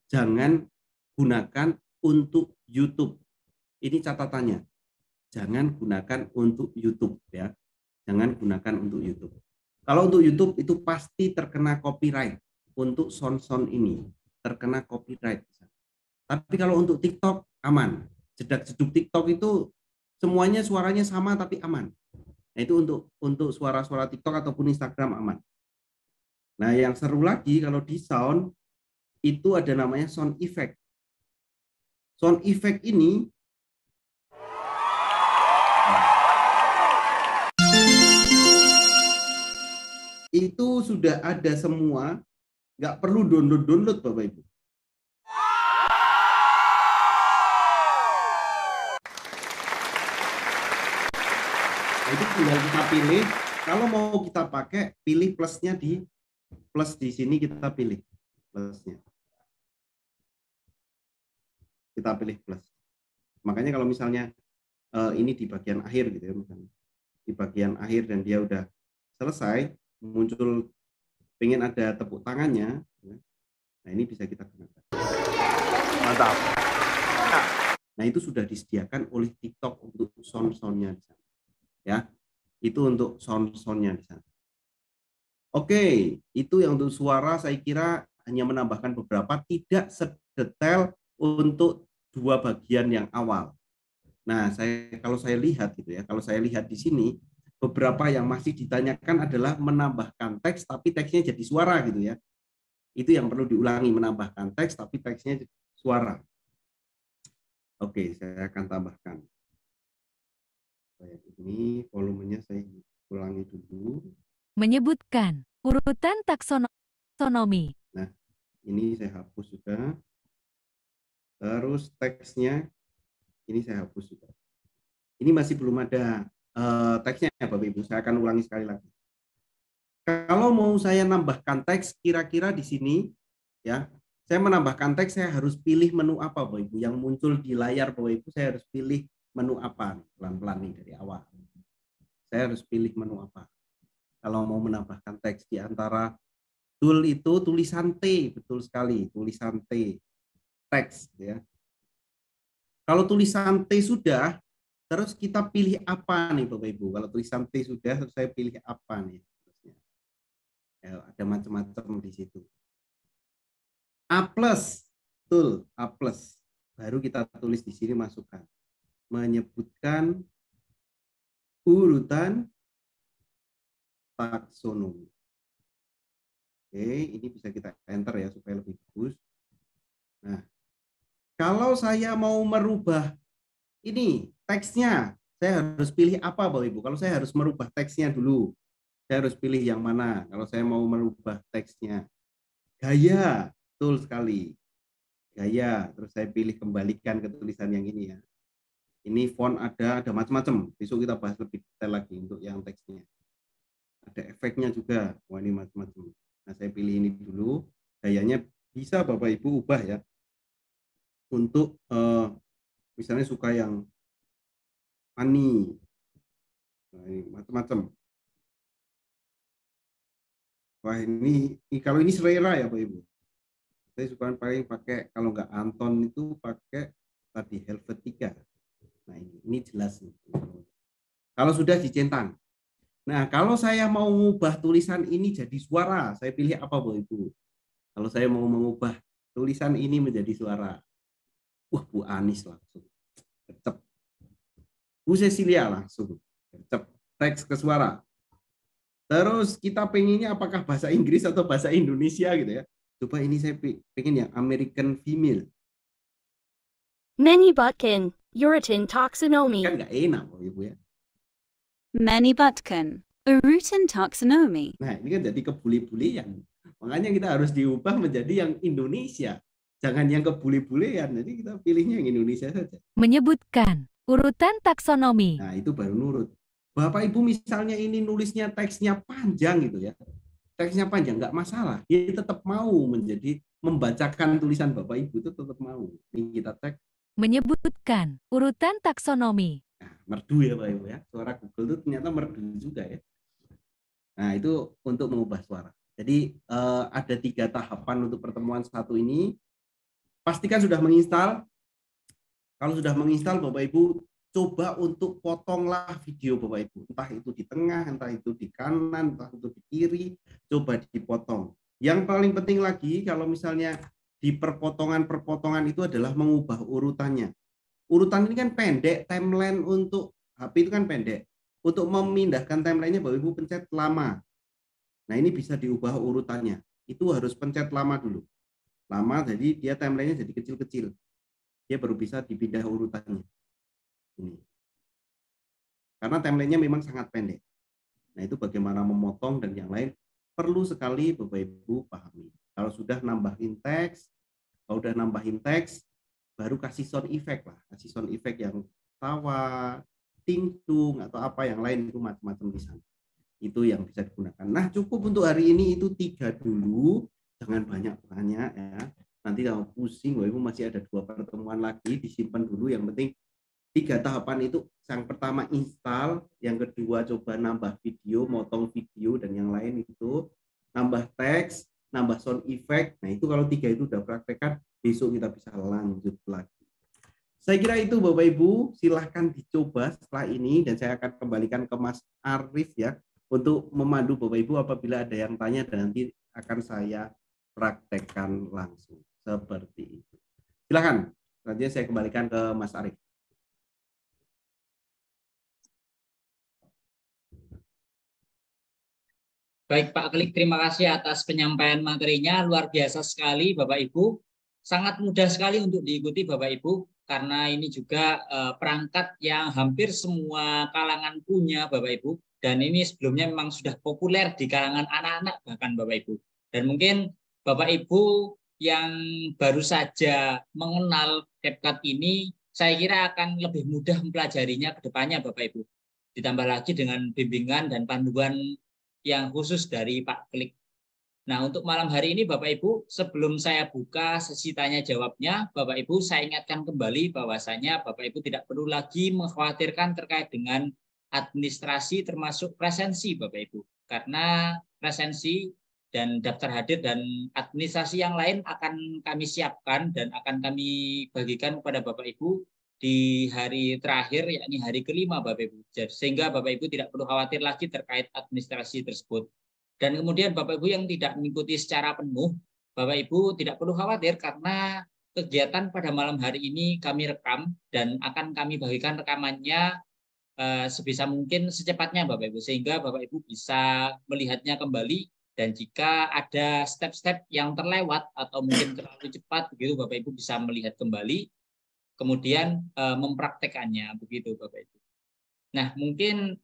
Jangan gunakan untuk YouTube. Ini catatannya. Jangan gunakan untuk YouTube ya. Jangan gunakan untuk YouTube. Kalau untuk YouTube itu pasti terkena copyright. Untuk sound-sound ini terkena copyright. Tapi kalau untuk TikTok aman. Jedak-jeduk TikTok itu semuanya suaranya sama tapi aman. Nah, itu untuk suara-suara TikTok ataupun Instagram aman. Nah, yang seru lagi kalau di sound itu ada namanya sound effect. Sound effect ini itu sudah ada semua, nggak perlu download Bapak Ibu. Itu tinggal kita pilih. Kalau mau kita pakai, pilih plusnya di plus di sini kita pilih plusnya. Kita pilih plus. Makanya kalau misalnya ini di bagian akhir gitu ya, misalnya di bagian akhir dan dia udah selesai, muncul pengen ada tepuk tangannya, ya. Nah ini bisa kita gunakan. Mantap. Nah itu sudah disediakan oleh TikTok untuk sound-soundnya di sana. Ya, itu untuk sound-soundnya di sana. Oke, itu yang untuk suara saya kira hanya menambahkan beberapa, tidak sedetail untuk dua bagian yang awal. Nah, kalau saya lihat gitu ya, kalau saya lihat di sini beberapa yang masih ditanyakan adalah menambahkan teks tapi teksnya jadi suara gitu ya. Itu yang perlu diulangi, menambahkan teks tapi teksnya jadi suara. Oke, saya akan tambahkan. Ini volumenya saya ulangi dulu. Menyebutkan urutan taksonomi. Nah, ini saya hapus juga. Terus teksnya ini saya hapus juga. Ini masih belum ada teksnya ya Bapak Ibu. Saya akan ulangi sekali lagi. Kalau mau saya nambahkan teks kira-kira di sini ya, saya menambahkan teks saya harus pilih menu apa Bapak Ibu. Yang muncul di layar Bapak Ibu saya harus pilih menu apa, pelan-pelan nih dari awal. Saya harus pilih menu apa. Kalau mau menambahkan teks di antara tool itu tulisan T, betul sekali, tulisan T, teks ya. Kalau tulisan T sudah, terus kita pilih apa nih Bapak Ibu? Kalau tulisan T sudah, terus saya pilih apa nih? Ya, ada macam-macam di situ. A+, betul, A+. Baru kita tulis di sini masukkan. Menyebutkan urutan taksonomi. Oke, ini bisa kita enter ya supaya lebih bagus. Nah, kalau saya mau merubah ini teksnya, saya harus pilih apa Bapak Ibu? Kalau saya harus merubah teksnya dulu, saya harus pilih yang mana? Kalau saya mau merubah teksnya, gaya, betul sekali. Gaya, terus saya pilih kembalikan ke tulisan yang ini ya. Ini font ada macam-macam. Besok kita bahas lebih detail lagi untuk yang teksnya. Ada efeknya juga. Wah ini macam-macam. Nah saya pilih ini dulu. Gayanya bisa Bapak Ibu ubah ya. Untuk misalnya suka yang funny. Nah, ini macam-macam. Wah ini kalau ini selera ya Bapak Ibu. Saya suka pakai kalau nggak Anton itu pakai tadi Helvetica. Nah ini jelas nih. Kalau sudah dicentang. Nah kalau saya mau mengubah tulisan ini jadi suara, saya pilih apa Bapak Ibu? Kalau saya mau mengubah tulisan ini menjadi suara, wah Bu Anis langsung, gercep. Bu Cecilia langsung, gercep. Teks ke suara. Terus kita pengennya apakah bahasa Inggris atau bahasa Indonesia gitu ya? Coba ini saya pengen yang American female. Many button. Urutan taxonomy. Kan nggak enak Bapak Ibu ya. Many button. Urutan taxonomy. Nah ini kan jadi kebuli-bulian. Makanya kita harus diubah menjadi yang Indonesia. Jangan yang kebuli-bulian. Jadi kita pilihnya yang Indonesia saja. Menyebutkan urutan taksonomi. Nah itu baru nurut. Bapak Ibu misalnya ini nulisnya teksnya panjang gitu ya. teksnya panjang nggak masalah, dia tetap mau membacakan tulisan Bapak Ibu itu tetap mau. Ini kita cek. Menyebutkan urutan taksonomi. Nah, merdu ya Pak Ibu ya. Suara Google itu ternyata merdu juga ya. Nah, itu untuk mengubah suara. Jadi ada 3 tahapan untuk pertemuan satu ini. Pastikan sudah menginstal. Kalau sudah menginstal, Bapak Ibu coba untuk potonglah video Bapak Ibu. Entah itu di tengah, entah itu di kanan, entah itu di kiri, coba dipotong. Yang paling penting lagi, kalau misalnya di perpotongan-perpotongan itu adalah mengubah urutannya. Urutan ini kan pendek, timeline untuk HP itu kan pendek. Untuk memindahkan timelinenya Bapak Ibu pencet lama. Nah ini bisa diubah urutannya. Itu harus pencet lama dulu. Lama jadi dia timelinenya jadi kecil-kecil. Dia baru bisa dipindah urutannya. Ini. Karena timelinenya memang sangat pendek. Nah itu bagaimana memotong dan yang lain perlu sekali Bapak Ibu pahami. Kalau sudah nambahin teks, baru kasih sound effect lah. Kasih sound effect yang tawa, tingtung atau apa yang lain itu macam-macam di sana. Itu yang bisa digunakan. Nah cukup untuk hari ini itu 3 dulu. Jangan banyak-banyak ya. Nanti kalau pusing, Bapak Ibu masih ada 2 pertemuan lagi, disimpan dulu. Yang penting 3 tahapan itu. Yang pertama install, yang kedua coba nambah video, motong video, dan yang lain itu nambah teks, nambah sound effect. Nah itu kalau 3 itu udah praktekkan, besok kita bisa lanjut lagi. Saya kira itu Bapak Ibu, silahkan dicoba setelah ini, dan saya akan kembalikan ke Mas Arif ya, untuk memandu Bapak Ibu apabila ada yang tanya, dan nanti akan saya praktekkan langsung. Seperti itu. Silakan. Selanjutnya saya kembalikan ke Mas Arif. Baik Pak Klik, terima kasih atas penyampaian materinya. Luar biasa sekali Bapak Ibu. Sangat mudah sekali untuk diikuti Bapak Ibu. Karena ini juga perangkat yang hampir semua kalangan punya Bapak Ibu. Dan ini sebelumnya memang sudah populer di kalangan anak-anak bahkan Bapak Ibu. Dan mungkin Bapak Ibu yang baru saja mengenal CapCut ini, saya kira akan lebih mudah mempelajarinya ke depannya Bapak Ibu. Ditambah lagi dengan bimbingan dan panduan yang khusus dari Pak Klik. Nah, untuk malam hari ini Bapak Ibu, sebelum saya buka sesi tanya jawabnya, Bapak Ibu saya ingatkan kembali bahwasanya Bapak Ibu tidak perlu lagi mengkhawatirkan terkait dengan administrasi termasuk presensi Bapak Ibu. Karena presensi dan daftar hadir dan administrasi yang lain akan kami siapkan dan akan kami bagikan kepada Bapak Ibu di hari terakhir, yakni hari kelima Bapak Ibu. Sehingga Bapak Ibu tidak perlu khawatir lagi terkait administrasi tersebut. Dan kemudian Bapak Ibu yang tidak mengikuti secara penuh, Bapak Ibu tidak perlu khawatir karena kegiatan pada malam hari ini kami rekam dan akan kami bagikan rekamannya sebisa mungkin secepatnya Bapak Ibu. Sehingga Bapak Ibu bisa melihatnya kembali. Dan jika ada step-step yang terlewat atau mungkin terlalu cepat, begitu Bapak Ibu bisa melihat kembali, kemudian mempraktekannya, begitu Bapak Ibu. Nah, mungkin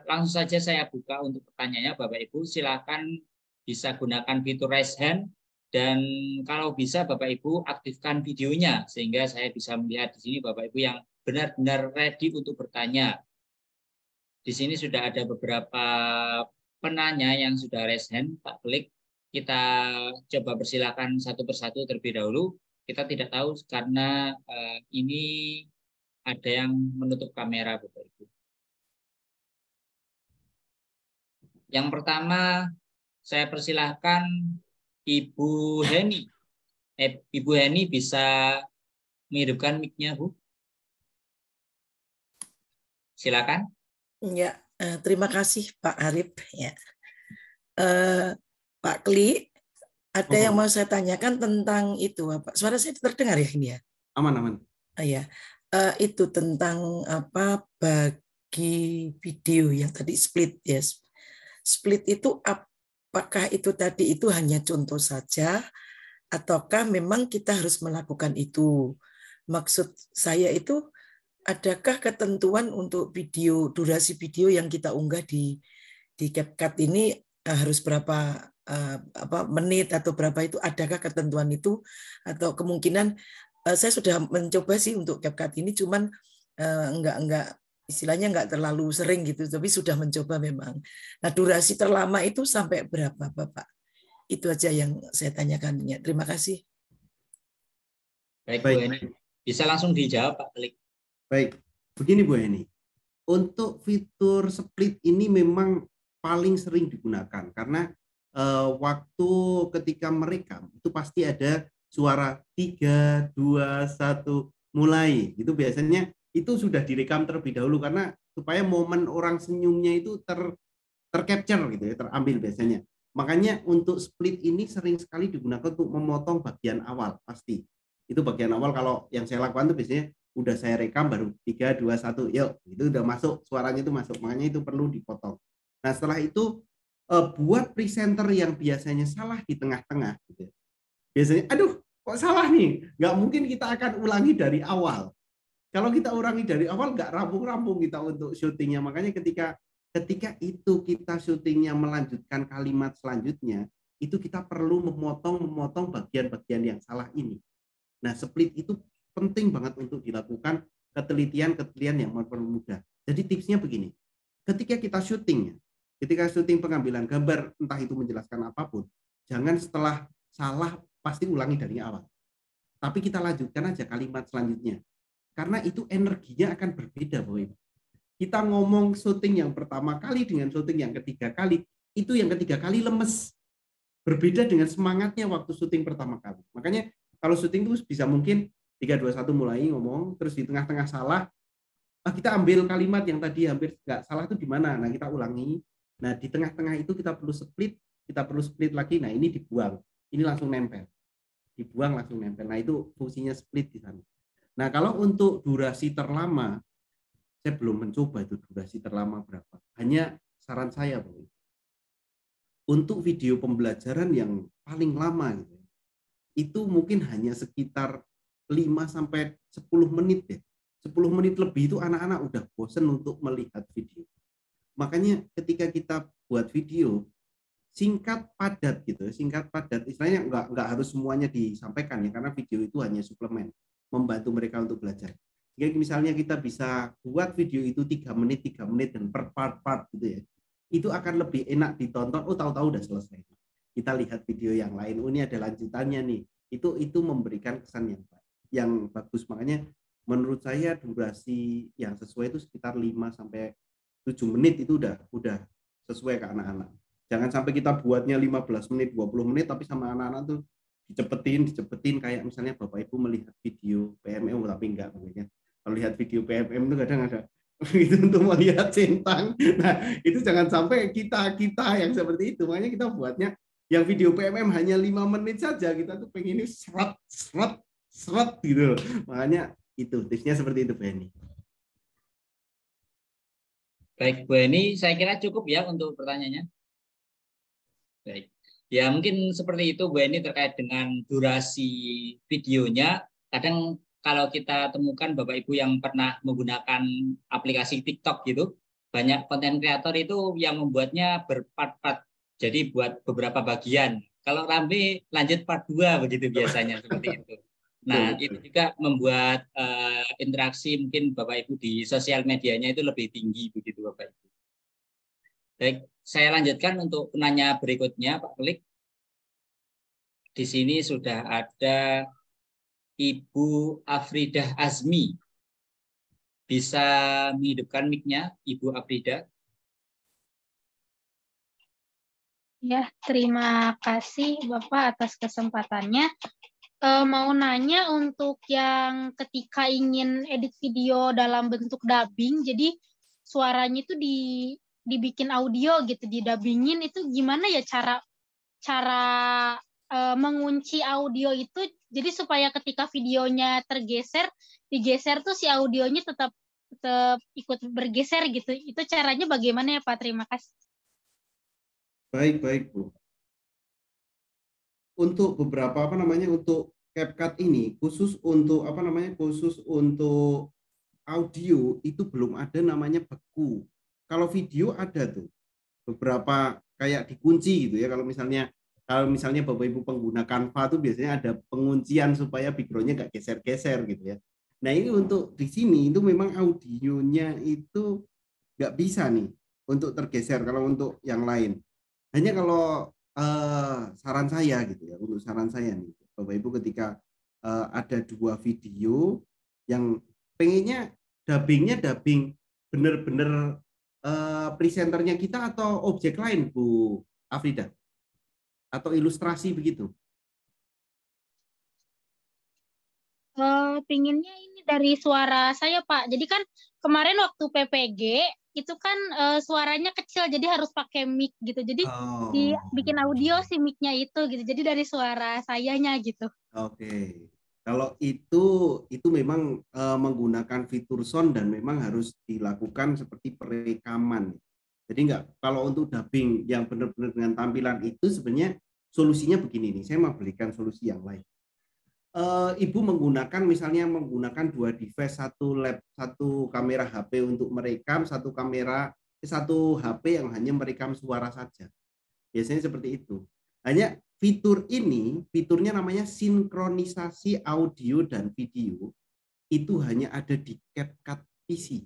langsung saja saya buka untuk pertanyaannya Bapak Ibu. Silakan bisa gunakan fitur raise hand, dan kalau bisa Bapak Ibu aktifkan videonya, sehingga saya bisa melihat di sini Bapak Ibu yang benar-benar ready untuk bertanya. Di sini sudah ada beberapa penanya yang sudah raise hand, Pak Klik. Kita coba persilakan satu persatu terlebih dahulu. Kita tidak tahu karena ini ada yang menutup kamera, Bapak Ibu. Yang pertama, saya persilahkan Ibu Heni. Ibu Heni bisa menghidupkan mic-nya, Bu. Silakan. Ya. Terima kasih Pak Arif. Ya. Pak Klik, ada yang mau saya tanyakan tentang itu. Pak. Suara saya terdengar ya ini ya? Aman. Ya. Itu tentang apa bagi video yang tadi split ya. Split itu apakah itu tadi itu hanya contoh saja ataukah memang kita harus melakukan itu? Maksud saya itu, adakah ketentuan untuk video, durasi video yang kita unggah di CapCut ini harus berapa menit atau berapa itu? Adakah ketentuan itu atau kemungkinan saya sudah mencoba sih untuk CapCut ini, cuman enggak istilahnya nggak terlalu sering gitu, tapi sudah mencoba memang. Nah, durasi terlama itu sampai berapa, Bapak? Itu aja yang saya tanyakan. Terima kasih. Baik, Bu Heni. Bisa langsung dijawab, Pak Klik. Baik, begini Bu Heni. Untuk fitur split ini memang paling sering digunakan karena waktu ketika merekam itu pasti ada suara 3, 2, 1 mulai. Itu biasanya itu sudah direkam terlebih dahulu karena supaya momen orang senyumnya itu tercapture gitu ya, terambil biasanya. Makanya untuk split ini sering sekali digunakan untuk memotong bagian awal pasti. Itu bagian awal kalau yang saya lakukan itu biasanya udah saya rekam baru 3, 2, 1 yuk itu udah masuk, suaranya itu masuk, makanya itu perlu dipotong. Nah setelah itu buat presenter yang biasanya salah di tengah-tengah gitu. Biasanya aduh kok salah nih, nggak mungkin kita akan ulangi dari awal. Kalau kita ulangi dari awal nggak rampung-rampung kita untuk syutingnya. Makanya ketika itu kita syutingnya melanjutkan kalimat selanjutnya, itu kita perlu memotong bagian-bagian yang salah ini. Nah, split itu penting banget untuk dilakukan ketelitian yang mempermudah. Jadi tipsnya begini, ketika syuting pengambilan gambar, entah itu menjelaskan apapun, jangan setelah salah pasti ulangi dari awal. Tapi kita lanjutkan aja kalimat selanjutnya. Karena itu energinya akan berbeda, Bapak Ibu. Kita ngomong syuting yang pertama kali dengan syuting yang ketiga kali, itu yang ketiga kali lemes. Berbeda dengan semangatnya waktu syuting pertama kali. Makanya kalau syuting itu bisa mungkin 3, 2, 1 mulai ngomong, terus di tengah-tengah salah, kita ambil kalimat yang tadi hampir nggak salah itu di mana? Nah, kita ulangi. Nah, di tengah-tengah itu kita perlu split lagi. Nah, ini dibuang. Ini langsung nempel. Dibuang langsung nempel. Nah, itu fungsinya split di sana. Nah, kalau untuk durasi terlama, saya belum mencoba itu durasi terlama berapa. Hanya saran saya, Pak, untuk video pembelajaran yang paling lama, itu mungkin hanya sekitar 5-10 menit ya. 10 menit lebih itu anak-anak udah bosen untuk melihat video. Makanya ketika kita buat video, singkat padat gitu, istilahnya nggak harus semuanya disampaikan ya, karena video itu hanya suplemen, membantu mereka untuk belajar. Jadi misalnya kita bisa buat video itu 3 menit dan per part gitu ya. Itu akan lebih enak ditonton. Oh, tahu-tahu udah selesai. Kita lihat video yang lain. Oh, ini ada lanjutannya nih. Itu memberikan kesan yang bagus. Makanya menurut saya durasi yang sesuai itu sekitar 5-7 menit itu udah sesuai ke anak-anak. Jangan sampai kita buatnya 15 menit, 20 menit tapi sama anak-anak tuh dicepetin kayak misalnya Bapak Ibu melihat video PMM tapi enggak mungkin. Kalau lihat video PMM itu kadang ada itu untuk melihat centang. Nah, itu jangan sampai kita yang seperti itu. Makanya kita buatnya yang video PMM hanya 5 menit saja, kita tuh pengen ini seret gitu. Makanya itu tipsnya seperti itu, Bu Heni. Baik, Bu Heni, saya kira cukup ya untuk pertanyaannya. Baik. Ya mungkin seperti itu Bu Heni terkait dengan durasi videonya. Kadang kalau kita temukan Bapak Ibu yang pernah menggunakan aplikasi TikTok gitu, banyak konten kreator itu yang membuatnya berpart-part. Jadi buat beberapa bagian. Kalau rame lanjut part 2 begitu biasanya seperti itu. Nah, itu juga membuat interaksi mungkin Bapak Ibu di sosial medianya itu lebih tinggi begitu Bapak Ibu. Baik, saya lanjutkan untuk penanya berikutnya Pak Klik. Di sini sudah ada Ibu Afridah Azmi. Bisa menghidupkan mic-nya, Ibu Afridah? Ya, terima kasih Bapak atas kesempatannya. Mau nanya untuk yang ketika ingin edit video dalam bentuk dubbing, jadi suaranya itu dibikin audio gitu, didubbingin itu gimana ya cara mengunci audio itu jadi supaya ketika videonya digeser tuh si audionya tetap ikut bergeser gitu. Itu caranya bagaimana ya Pak? Terima kasih. Baik Bu. Untuk beberapa untuk CapCut ini khusus untuk audio itu belum ada namanya beku. Kalau video ada tuh beberapa kayak dikunci gitu ya. Kalau misalnya Bapak Ibu pengguna Canva tuh biasanya ada penguncian supaya background-nya nggak geser-geser gitu ya. Nah ini untuk di sini itu memang audionya itu nggak bisa nih untuk tergeser kalau untuk yang lain. Hanya kalau saran saya gitu ya, untuk saran saya nih Bapak Ibu ketika ada dua video yang pengennya dubbingnya dubbing bener-bener presenternya kita atau objek lain Bu Afrida atau ilustrasi begitu. Pinginnya ini dari suara saya Pak. Jadi kan kemarin waktu PPG itu kan suaranya kecil jadi harus pakai mic gitu. Jadi dibikin audio si mic-nya itu gitu. Jadi dari suara sayanya gitu. Oke. Kalau itu memang menggunakan fitur sound dan memang harus dilakukan seperti perekaman. Jadi kalau untuk dubbing yang benar-benar dengan tampilan itu sebenarnya solusinya begini nih. Saya mau berikan solusi yang lain. Ibu menggunakan dua device, satu kamera HP untuk merekam, satu HP yang hanya merekam suara saja. Biasanya seperti itu. Hanya fiturnya namanya sinkronisasi audio dan video, itu hanya ada di CapCut PC.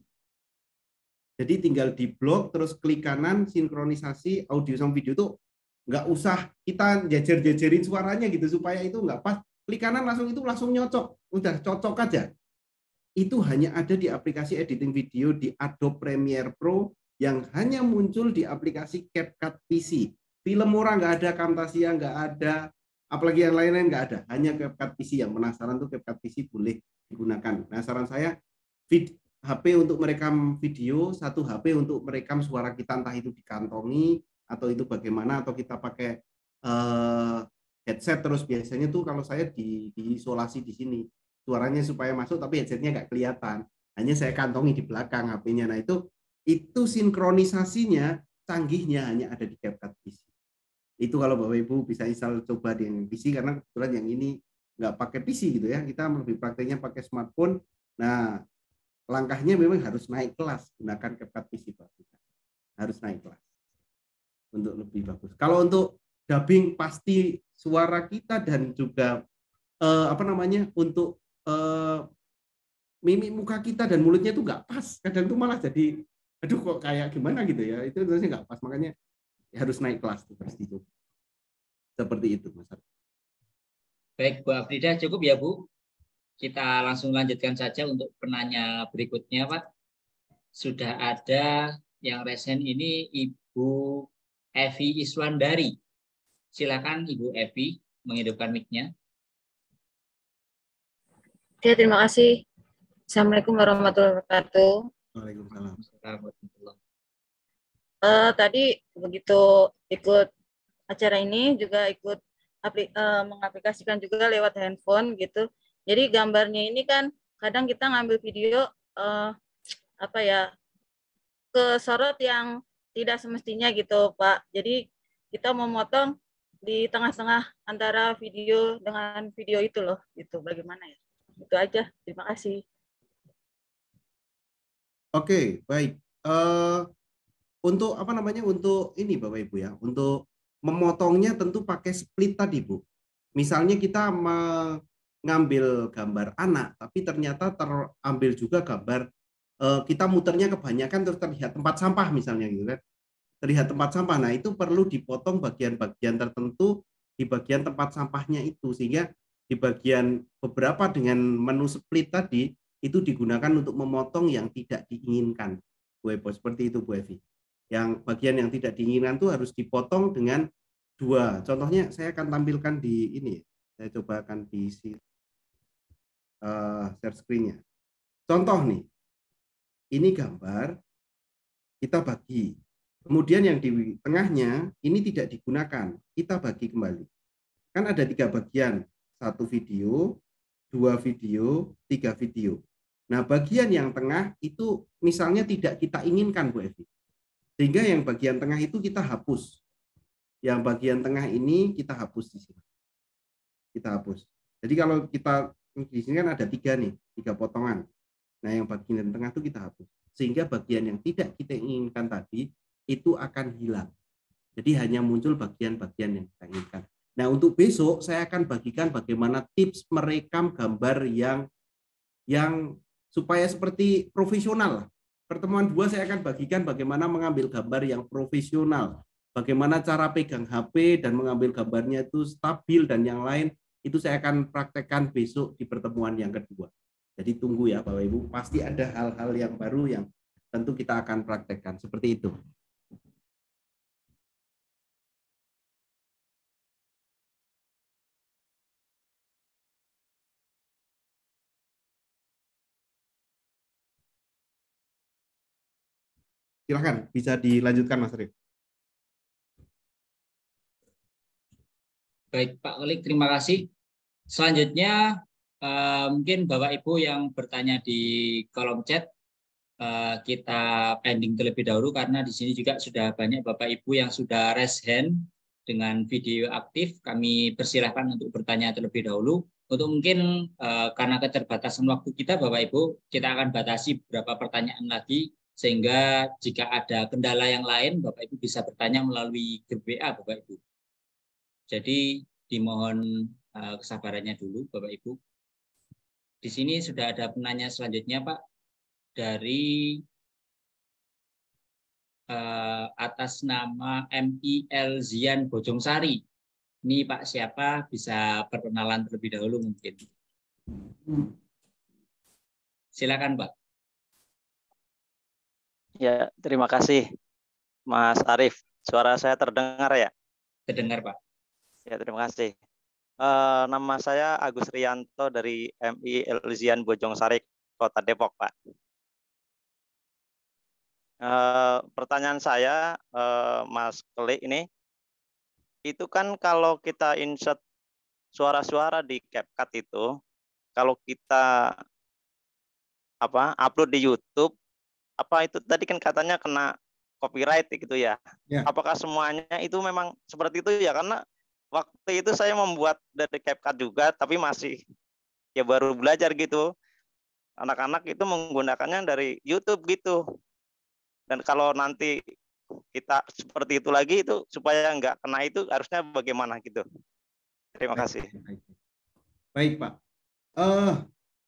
Jadi tinggal di blok terus klik kanan sinkronisasi audio sama video itu nggak usah kita jajar-jajarin suaranya gitu supaya itu nggak pas. Klik kanan langsung nyocok, udah cocok aja. Itu hanya ada di aplikasi editing video di Adobe Premiere Pro yang hanya muncul di aplikasi CapCut PC. Film murah nggak ada, Camtasia nggak ada, apalagi yang lain-lain nggak ada. Hanya CapCut PC. Yang penasaran tuh CapCut PC boleh digunakan. Nah saran saya HP untuk merekam video, satu HP untuk merekam suara kita entah itu dikantongi atau itu bagaimana atau kita pakai headset terus biasanya tuh kalau saya diisolasi di sini suaranya supaya masuk tapi headsetnya nggak kelihatan hanya saya kantongi di belakang HP-nya. Nah itu sinkronisasinya canggihnya hanya ada di CapCut PC. Itu kalau Bapak Ibu bisa install coba di PC karena kebetulan yang ini nggak pakai PC gitu ya, kita lebih prakteknya pakai smartphone. Nah langkahnya memang harus naik kelas gunakan CapCut PC Pak. Harus naik kelas untuk lebih bagus. Kalau untuk dubbing pasti suara kita dan juga untuk mimik muka kita dan mulutnya itu nggak pas. Kadang tuh malah jadi aduh kok kayak gimana gitu ya. Itu terusnya nggak pas, makanya harus naik kelas tuh pasti itu. Seperti itu Mas. Baik Bu Afrida, cukup ya Bu. Kita langsung lanjutkan saja untuk penanya berikutnya Pak. Sudah ada yang resen ini Ibu Evi Iswandari. Silakan Ibu Evi menghidupkan mic-nya. Ya, terima kasih. Assalamualaikum warahmatullahi wabarakatuh. Waalaikumsalam. Tadi begitu ikut acara ini juga ikut mengaplikasikan juga lewat handphone gitu. Jadi gambarnya ini kan kadang kita ngambil video kesorot yang tidak semestinya gitu Pak. Jadi kita memotong di tengah-tengah antara video dengan video itu loh, gitu. Bagaimana ya? Itu aja. Terima kasih. Oke, baik. Untuk untuk ini Bapak Ibu ya, untuk memotongnya tentu pakai split tadi Bu. Misalnya kita mengambil gambar anak, tapi ternyata terambil juga gambar kita muternya kebanyakan terus terlihat tempat sampah misalnya gitu kan. Terlihat tempat sampah. Nah, itu perlu dipotong bagian-bagian tertentu di bagian tempat sampahnya itu sehingga di bagian beberapa dengan menu split tadi itu digunakan untuk memotong yang tidak diinginkan. Bu Evo, seperti itu Bu Evi. Yang bagian yang tidak diinginkan itu harus dipotong dengan dua. Contohnya saya akan tampilkan di ini. Saya coba akan di share screen-nya. Contoh nih. Ini gambar kita bagi. Kemudian yang di tengahnya ini tidak digunakan, kita bagi kembali. Kan ada 3 bagian, 1 video, 2 video, 3 video. Nah bagian yang tengah itu misalnya tidak kita inginkan Bu Evi. Sehingga yang bagian tengah itu kita hapus. Yang bagian tengah ini kita hapus di sini. Kita hapus. Jadi kalau kita di sini kan ada 3 nih, 3 potongan. Nah yang bagian tengah itu kita hapus. Sehingga bagian yang tidak kita inginkan tadi itu akan hilang. Jadi hanya muncul bagian-bagian yang kita inginkan. Nah, untuk besok saya akan bagikan bagaimana tips merekam gambar yang yang supaya seperti profesional. Pertemuan 2 saya akan bagikan bagaimana mengambil gambar yang profesional, bagaimana cara pegang HP dan mengambil gambarnya itu stabil dan yang lain, itu saya akan praktekkan besok di pertemuan yang kedua. Jadi tunggu ya Bapak Ibu, pasti ada hal-hal yang baru yang tentu kita akan praktekkan seperti itu. Silakan, bisa dilanjutkan Mas Rif. Baik Pak Kelik, terima kasih. Selanjutnya mungkin Bapak Ibu yang bertanya di kolom chat kita pending terlebih dahulu karena di sini juga sudah banyak Bapak Ibu yang sudah raise hand dengan video aktif. Kami persilahkan untuk bertanya terlebih dahulu. Untuk mungkin karena keterbatasan waktu kita Bapak Ibu, kita akan batasi beberapa pertanyaan lagi sehingga jika ada kendala yang lain Bapak Ibu bisa bertanya melalui grup WA Bapak Ibu. Jadi dimohon kesabarannya dulu Bapak Ibu. Di sini sudah ada penanya selanjutnya Pak dari atas nama MIL Zian Bojongsari. Ini Pak siapa? Bisa perkenalan terlebih dahulu mungkin. Silakan Pak. Ya, terima kasih Mas Arief. Suara saya terdengar ya? Terdengar Pak. Ya, terima kasih. Nama saya Agus Rianto dari MIL Zian Bojongsari, Kota Depok, Pak. Pertanyaan saya, Mas Kelik ini, itu kan kalau kita insert suara-suara di CapCut itu, kalau kita upload di YouTube, itu tadi kan katanya kena copyright gitu ya. Apakah semuanya itu memang seperti itu ya? Karena waktu itu saya membuat dari CapCut juga, tapi masih ya baru belajar gitu. Anak-anak itu menggunakannya dari YouTube gitu. Dan kalau nanti kita seperti itu lagi, itu supaya nggak kena itu harusnya bagaimana gitu. Terima kasih. Baik Pak.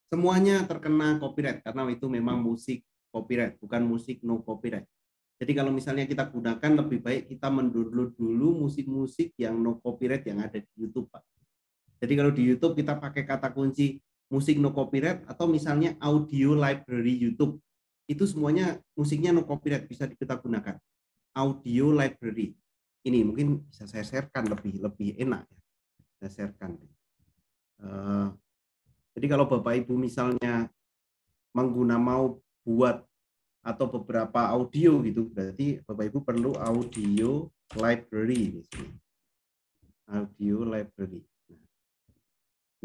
Semuanya terkena copyright karena itu memang musik copyright, bukan musik no copyright. Jadi kalau misalnya kita gunakan, lebih baik kita mendownload dulu musik-musik yang no copyright yang ada di YouTube, Pak. Jadi kalau di YouTube kita pakai kata kunci musik no copyright atau misalnya audio library YouTube, itu semuanya musiknya no copyright, bisa kita gunakan. Audio library. Ini mungkin bisa saya sharekan lebih enak ya. Saya sharekan. Jadi kalau Bapak Ibu misalnya mau buat atau beberapa audio gitu, berarti Bapak Ibu perlu audio library di sini. Audio library.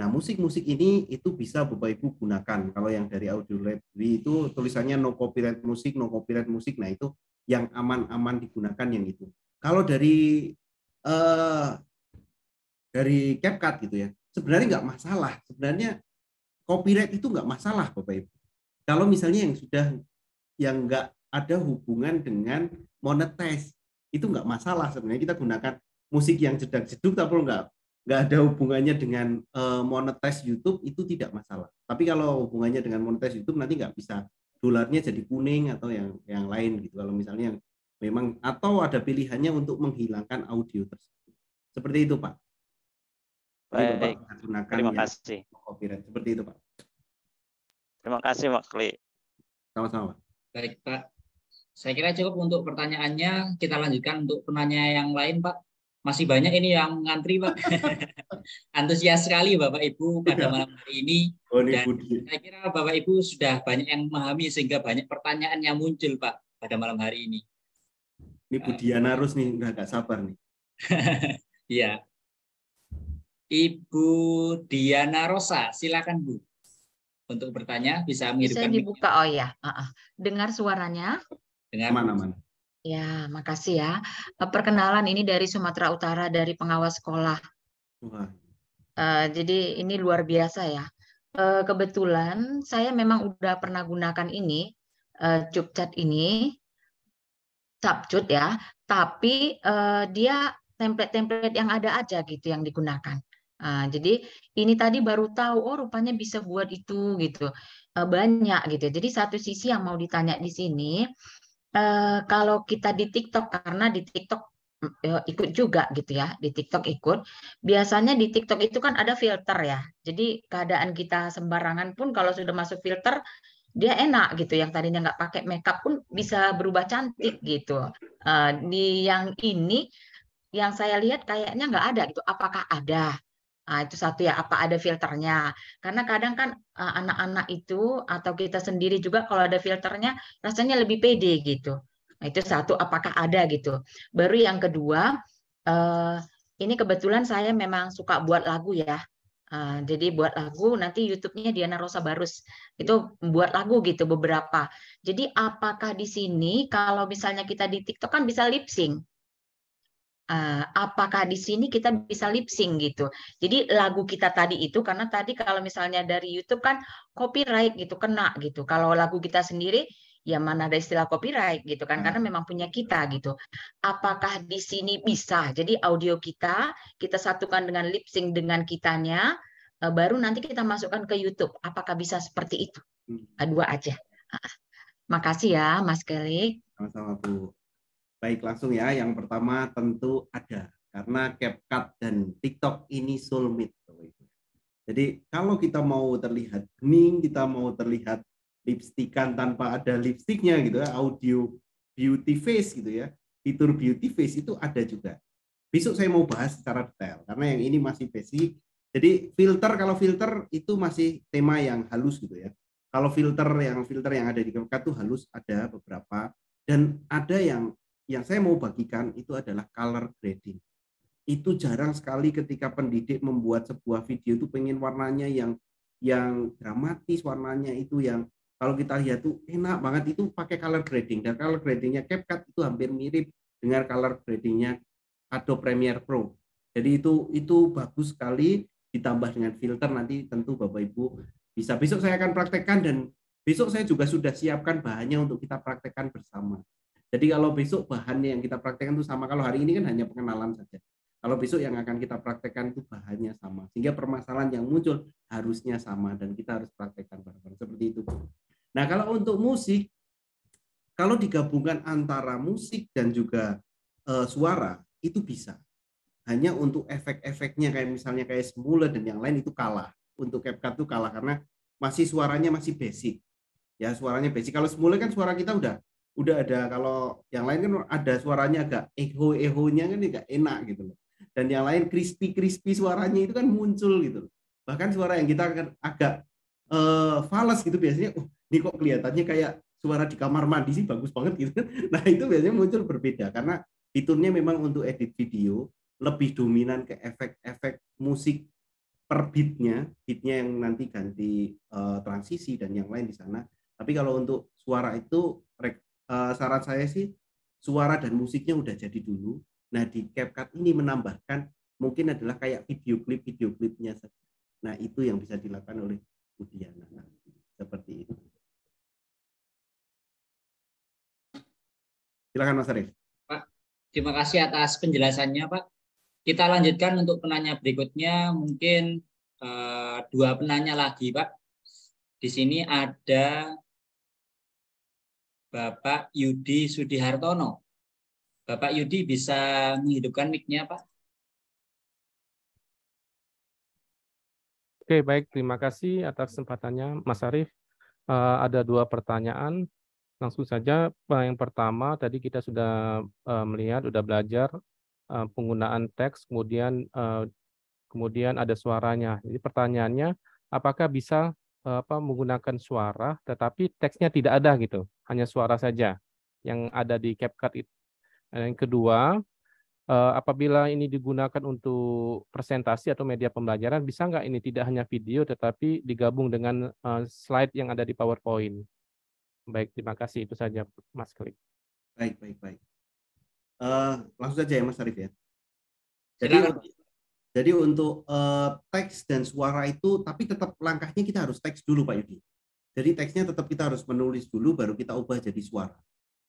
Nah, musik-musik ini itu bisa Bapak Ibu gunakan. Kalau yang dari audio library itu tulisannya no copyright musik, no copyright musik. Nah, itu yang aman-aman digunakan yang itu. Kalau dari CapCut gitu ya, sebenarnya nggak masalah. Sebenarnya copyright itu nggak masalah Bapak Ibu. Kalau misalnya yang nggak ada hubungan dengan monetize, itu nggak masalah sebenarnya. Kita gunakan musik yang jedak-jeduk tapi nggak ada hubungannya dengan monetize YouTube, itu tidak masalah. Tapi kalau hubungannya dengan monetize YouTube nanti nggak bisa, dolarnya jadi kuning atau yang lain gitu. Kalau misalnya memang atau ada pilihannya untuk menghilangkan audio tersebut. Seperti itu Pak. Baik, terima kasih. Copyright seperti itu Pak. Terima kasih Mas Kelik. Sama-sama. Baik Pak. Saya kira cukup untuk pertanyaannya. Kita lanjutkan untuk penanya yang lain Pak. Masih banyak ini yang ngantri Pak. Antusias sekali Bapak Ibu pada malam hari ini. Dan saya kira Bapak Ibu sudah banyak yang memahami sehingga banyak pertanyaan yang muncul Pak pada malam hari ini. Ini Bu Diana Rus nih, udah gak sabar nih. Iya. Ibu Diana Rosa, silakan Bu. Untuk bertanya bisa mengirimkan. Bisa dibuka, oh ya. Dengar suaranya? Dengar. Aman-aman. Ya, makasih ya. Perkenalan ini dari Sumatera Utara, dari pengawas sekolah. Jadi ini luar biasa ya. Kebetulan saya memang udah pernah gunakan ini, CapCut ini, CapCut ya. Tapi dia template-template yang ada aja gitu yang digunakan. Jadi ini tadi baru tahu, oh rupanya bisa buat itu gitu. Banyak gitu. Jadi satu sisi yang mau ditanya di sini, kalau kita di TikTok, karena di TikTok ikut juga gitu ya, di TikTok ikut. Biasanya di TikTok itu kan ada filter ya. Jadi keadaan kita sembarangan pun kalau sudah masuk filter, dia enak gitu. Yang tadinya nggak pakai makeup pun bisa berubah cantik gitu. Di yang ini, yang saya lihat kayaknya nggak ada gitu. Apakah ada? Nah, itu satu ya, apa ada filternya? Karena kadang kan anak-anak itu atau kita sendiri juga kalau ada filternya rasanya lebih pede gitu. Nah, itu satu, apakah ada gitu. Baru yang kedua, ini kebetulan saya memang suka buat lagu ya. Jadi buat lagu, nanti YouTube-nya Diana Rosa Barus. Itu buat lagu gitu beberapa. Jadi apakah di sini kalau misalnya kita di TikTok kan bisa lip sync. Apakah di sini kita bisa lip sync gitu. Jadi lagu kita tadi itu, karena tadi kalau misalnya dari YouTube kan copyright gitu, kena gitu. Kalau lagu kita sendiri, ya mana ada istilah copyright gitu kan, karena memang punya kita gitu. Apakah di sini bisa? Jadi audio kita satukan dengan lip sync dengan kitanya, baru nanti kita masukkan ke YouTube. Apakah bisa seperti itu? Dua aja. Makasih ya Mas Kelik. Sama-sama Bu. Baik, langsung ya. Yang pertama tentu ada, karena CapCut dan TikTok ini soulmate. Jadi kalau kita mau terlihat bening, kita mau terlihat lipstikan tanpa ada lipstiknya gitu ya, audio beauty face gitu ya, fitur beauty face itu ada juga. Besok saya mau bahas secara detail, karena yang ini masih basic. Jadi kalau filter itu masih tema yang halus gitu ya. Kalau filter yang ada di CapCut itu halus, ada beberapa, dan ada yang saya mau bagikan itu adalah color grading. Itu jarang sekali ketika pendidik membuat sebuah video itu pengen warnanya yang dramatis, warnanya itu yang kalau kita lihat tuh enak banget, itu pakai color grading. Dan color gradingnya CapCut itu hampir mirip dengan color gradingnya Adobe Premiere Pro. Jadi itu bagus sekali, ditambah dengan filter, nanti tentu Bapak Ibu bisa. Besok saya akan praktekkan, dan besok saya juga sudah siapkan bahannya untuk kita praktekkan bersama. Jadi kalau besok bahannya yang kita praktekkan itu sama, kalau hari ini kan hanya pengenalan saja. Kalau besok yang akan kita praktekkan itu bahannya sama, sehingga permasalahan yang muncul harusnya sama, dan kita harus praktekkan bareng-bareng seperti itu. Nah, kalau untuk musik, kalau digabungkan antara musik dan juga suara itu bisa. Hanya untuk efek-efeknya kayak misalnya kayak semula dan yang lain itu kalah. Untuk CapCut itu kalah karena suaranya masih basic. Ya, suaranya basic. Kalau semula kan suara kita udah ada, kalau yang lain kan ada suaranya agak echo-nya kan agak enak gitu loh. Dan yang lain crispy suaranya itu kan muncul gitu loh. Bahkan suara yang kita agak fals gitu biasanya, ini kok kelihatannya kayak suara di kamar mandi sih, bagus banget gitu. Nah, itu biasanya muncul berbeda karena fiturnya memang untuk edit video lebih dominan ke efek-efek musik per beatnya yang nanti ganti transisi dan yang lain di sana. Tapi kalau untuk suara itu saran saya sih suara dan musiknya udah jadi dulu. Nah, di CapCut ini menambahkan mungkin adalah kayak video klipnya saja. Nah, itu yang bisa dilakukan oleh Bu Diana. Nah, seperti itu. Silakan Mas Arif. Pak, terima kasih atas penjelasannya Pak. Kita lanjutkan untuk penanya berikutnya, mungkin dua penanya lagi Pak. Di sini ada Bapak Yudi Sudihartono. Bapak Yudi bisa menghidupkan mic-nya, Pak? Oke, baik. Terima kasih atas kesempatannya, Mas Arif. Ada dua pertanyaan. Langsung saja, yang pertama, tadi kita sudah melihat, sudah belajar penggunaan teks, kemudian ada suaranya. Jadi pertanyaannya, apakah bisa menggunakan suara, tetapi teksnya tidak ada gitu, hanya suara saja yang ada di CapCut itu. Dan yang kedua, apabila ini digunakan untuk presentasi atau media pembelajaran, bisa nggak ini tidak hanya video, tetapi digabung dengan slide yang ada di PowerPoint? Baik, terima kasih. Itu saja, Mas Klik. Baik. Langsung saja ya, Mas Arif ya. Jadi untuk teks dan suara itu, tapi tetap langkahnya kita harus teks dulu Pak Yudi. Jadi teksnya tetap kita harus menulis dulu, baru kita ubah jadi suara.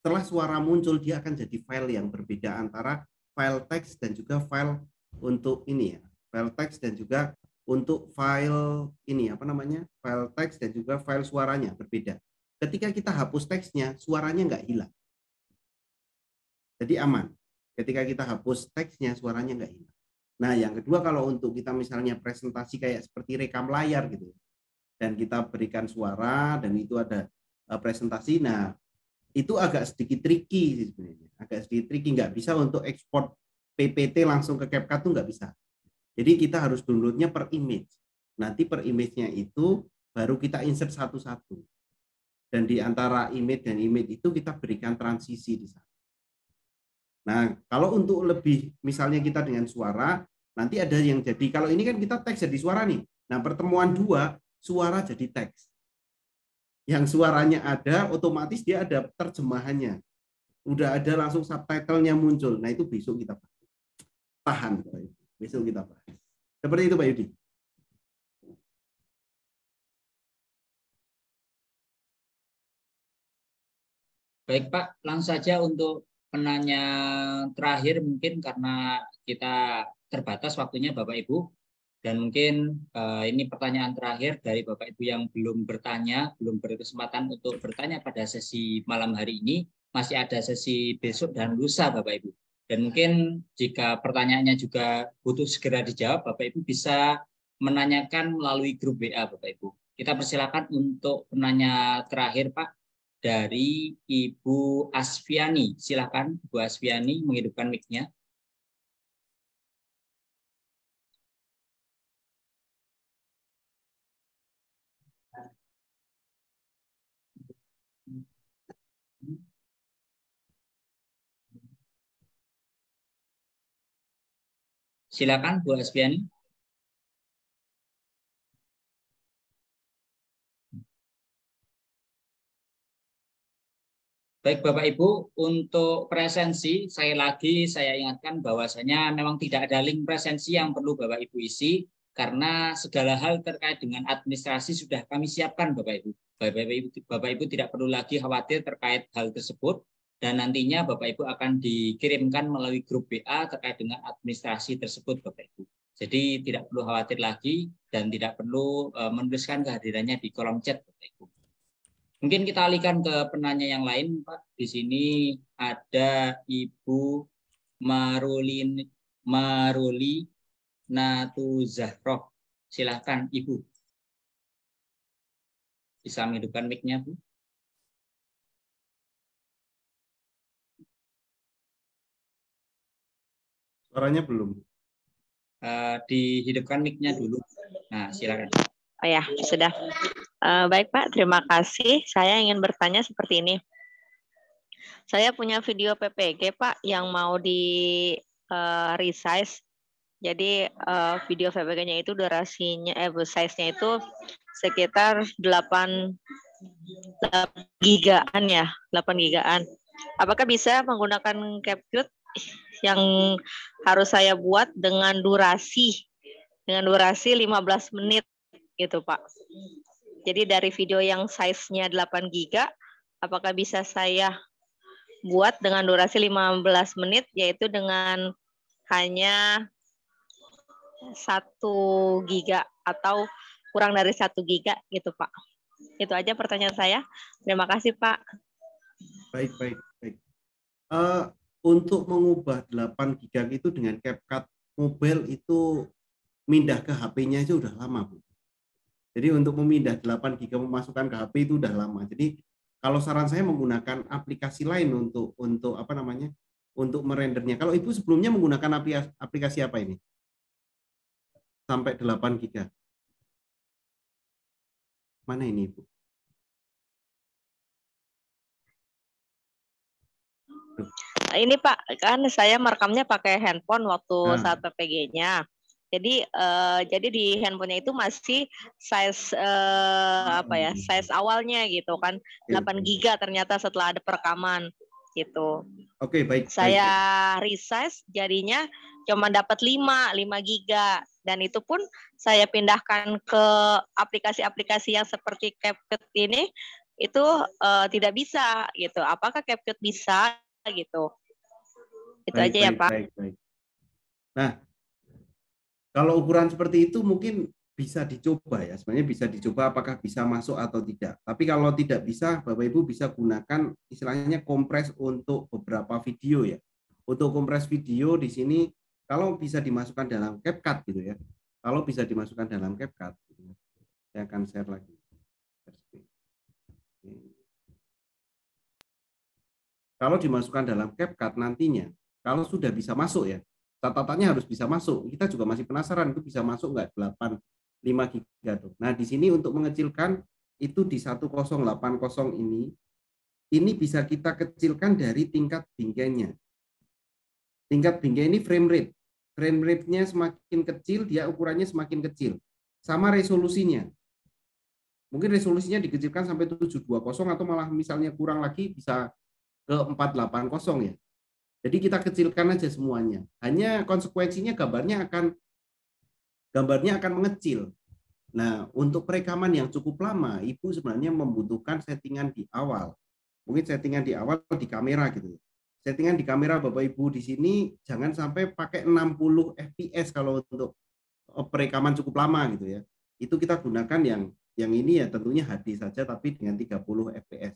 Setelah suara muncul, dia akan jadi file yang berbeda antara file teks dan juga file untuk ini ya, file teks dan juga untuk file ini apa namanya, file teks dan juga file suaranya berbeda. Ketika kita hapus teksnya, suaranya nggak hilang. Jadi aman. Ketika kita hapus teksnya, suaranya nggak hilang. Nah, yang kedua kalau untuk kita misalnya presentasi kayak seperti rekam layar gitu, dan kita berikan suara dan itu ada presentasi, nah itu agak sedikit tricky sih sebenarnya, agak sedikit tricky, nggak bisa untuk ekspor PPT langsung ke CapCut tuh nggak bisa. Jadi kita harus downloadnya per image. Nanti per image-nya itu baru kita insert satu-satu. Dan di antara image dan image itu kita berikan transisi di sana. Nah, kalau untuk lebih misalnya kita dengan suara, nanti ada yang jadi, kalau ini kan kita teks jadi suara nih. Nah, pertemuan dua, suara jadi teks. Yang suaranya ada, otomatis dia ada terjemahannya. Udah ada langsung subtitlenya muncul. Nah, itu besok kita bahas. Tahan, besok kita bahas. Seperti itu, Pak Yudi. Baik, Pak. Langsung saja untuk penanya terakhir mungkin karena kita terbatas waktunya, Bapak Ibu. Dan mungkin ini pertanyaan terakhir dari Bapak Ibu yang belum bertanya, belum berkesempatan untuk bertanya pada sesi malam hari ini. Masih ada sesi besok dan lusa, Bapak Ibu. Dan mungkin jika pertanyaannya juga butuh segera dijawab, Bapak Ibu bisa menanyakan melalui grup WA, Bapak Ibu. Kita persilakan untuk penanya terakhir, Pak, dari Ibu Asfiani. Silakan, Ibu Asfiani, menghidupkan mic-nya. Silakan, Bu Asfiani. Baik Bapak Ibu, untuk presensi, saya ingatkan bahwasanya memang tidak ada link presensi yang perlu Bapak Ibu isi, karena segala hal terkait dengan administrasi sudah kami siapkan Bapak Ibu. Bapak Ibu tidak perlu lagi khawatir terkait hal tersebut, dan nantinya Bapak Ibu akan dikirimkan melalui grup WA terkait dengan administrasi tersebut Bapak Ibu. Jadi tidak perlu khawatir lagi dan tidak perlu menuliskan kehadirannya di kolom chat Bapak Ibu. Mungkin kita alihkan ke penanya yang lain, Pak. Di sini ada Ibu Maruli Natuzahroh. Silahkan, Ibu. Bisa menghidupkan mic-nya, Bu. Suaranya belum. Dihidupkan mic-nya dulu. Nah, silakan. Oh ya, sudah. Baik Pak, terima kasih. Saya ingin bertanya seperti ini. Saya punya video PPG Pak yang mau di resize. Jadi video PPG-nya itu durasinya, size-nya itu sekitar 8 gigaan ya, 8 gigaan. Apakah bisa menggunakan CapCut yang harus saya buat dengan durasi 15 menit gitu Pak. Jadi dari video yang size-nya 8 giga, apakah bisa saya buat dengan durasi 15 menit, yaitu dengan hanya 1 giga atau kurang dari 1 giga gitu Pak. Itu aja pertanyaan saya. Terima kasih Pak. Baik. Untuk mengubah 8 giga itu dengan CapCut mobile itu pindah ke HP-nya aja udah lama Bu. Jadi untuk memindah 8 GB memasukkan ke HP itu udah lama. Jadi kalau saran saya menggunakan aplikasi lain untuk apa namanya? Untuk merendernya. Kalau Ibu sebelumnya menggunakan aplikasi apa ini? Sampai 8 GB. Mana ini, Ibu? Ini Pak, kan saya merekamnya pakai handphone waktu saat PPG-nya. Jadi di handphonenya itu masih size size awalnya gitu kan, 8 giga ternyata setelah ada perekaman gitu. Oke, baik. Saya resize jadinya cuma dapat 5 giga, dan itu pun saya pindahkan ke aplikasi-aplikasi yang seperti CapCut ini itu tidak bisa gitu. Apakah CapCut bisa gitu? Itu aja ya Pak. Baik. Nah, Kalau ukuran seperti itu mungkin bisa dicoba ya, sebenarnya bisa dicoba apakah bisa masuk atau tidak. Tapi kalau tidak bisa, Bapak Ibu bisa gunakan istilahnya kompres untuk beberapa video ya. Untuk kompres video di sini kalau bisa dimasukkan dalam CapCut gitu ya. Kalau bisa dimasukkan dalam CapCut, gitu. Saya akan share lagi. Kalau dimasukkan dalam CapCut nantinya, kalau sudah bisa masuk ya, catatannya harus bisa masuk. Kita juga masih penasaran itu bisa masuk nggak 85 GB tuh. Nah, di sini untuk mengecilkan itu di 1080 ini bisa kita kecilkan dari tingkat bingkainya. Tingkat bingkai ini frame rate. Frame rate-nya semakin kecil, dia ukurannya semakin kecil. Sama resolusinya. Mungkin resolusinya dikecilkan sampai 720 atau malah misalnya kurang lagi bisa ke 480 ya. Jadi kita kecilkan aja semuanya. Hanya konsekuensinya gambarnya akan mengecil. Nah, untuk perekaman yang cukup lama, Ibu sebenarnya membutuhkan settingan di awal. Mungkin settingan di awal di kamera gitu. Settingan di kamera Bapak Ibu di sini jangan sampai pakai 60 fps kalau untuk perekaman cukup lama gitu ya. Itu kita gunakan yang ini ya tentunya HD saja tapi dengan 30 fps.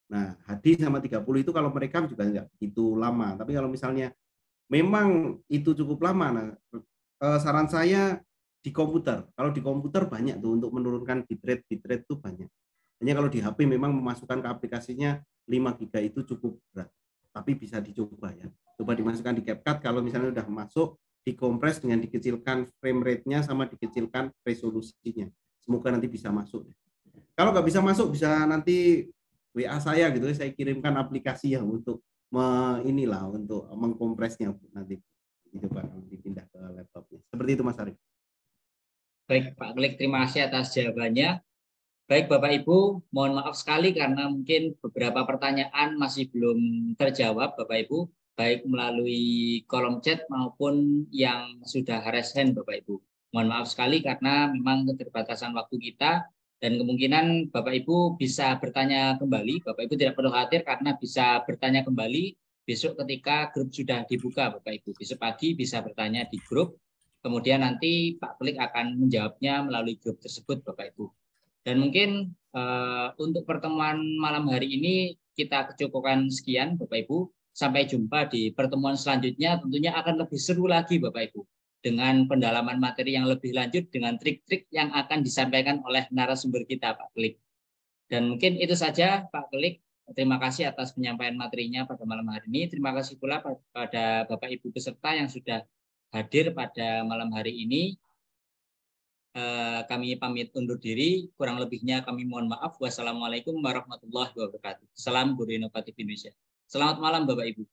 Nah, HD sama 30 itu kalau merekam juga nggak begitu lama. Tapi kalau misalnya memang itu cukup lama, nah, saran saya di komputer. Kalau di komputer banyak tuh untuk menurunkan bitrate itu banyak. Hanya kalau di HP memang memasukkan ke aplikasinya 5 GB itu cukup berat. Tapi bisa dicoba ya. Coba dimasukkan di CapCut kalau misalnya udah masuk, dikompres dengan dikecilkan frame rate-nya sama dikecilkan resolusinya. Semoga nanti bisa masuk. Kalau nggak bisa masuk, bisa nanti WA saya gitu, saya kirimkan aplikasi ya untuk untuk mengkompresnya nanti dicoba dipindah ke laptopnya. Seperti itu Mas Arif. Baik Pak Klik, terima kasih atas jawabannya. Baik Bapak Ibu, mohon maaf sekali karena mungkin beberapa pertanyaan masih belum terjawab Bapak Ibu, baik melalui kolom chat maupun yang sudah raise hand Bapak Ibu. Mohon maaf sekali karena memang keterbatasan waktu kita. Dan kemungkinan Bapak Ibu bisa bertanya kembali. Bapak Ibu tidak perlu khawatir karena bisa bertanya kembali besok ketika grup sudah dibuka Bapak Ibu. Besok pagi bisa bertanya di grup. Kemudian nanti Pak Klik akan menjawabnya melalui grup tersebut Bapak Ibu. Dan mungkin untuk pertemuan malam hari ini kita cukupkan sekian Bapak Ibu. Sampai jumpa di pertemuan selanjutnya, tentunya akan lebih seru lagi Bapak Ibu. Dengan pendalaman materi yang lebih lanjut dengan trik-trik yang akan disampaikan oleh narasumber kita Pak Klik. Dan mungkin itu saja Pak Klik. Terima kasih atas penyampaian materinya pada malam hari ini. Terima kasih pula pada Bapak Ibu peserta yang sudah hadir pada malam hari ini. Kami pamit undur diri. Kurang lebihnya kami mohon maaf. Wassalamualaikum warahmatullahi wabarakatuh. Salam Guru Inovatif Indonesia. Selamat malam Bapak Ibu.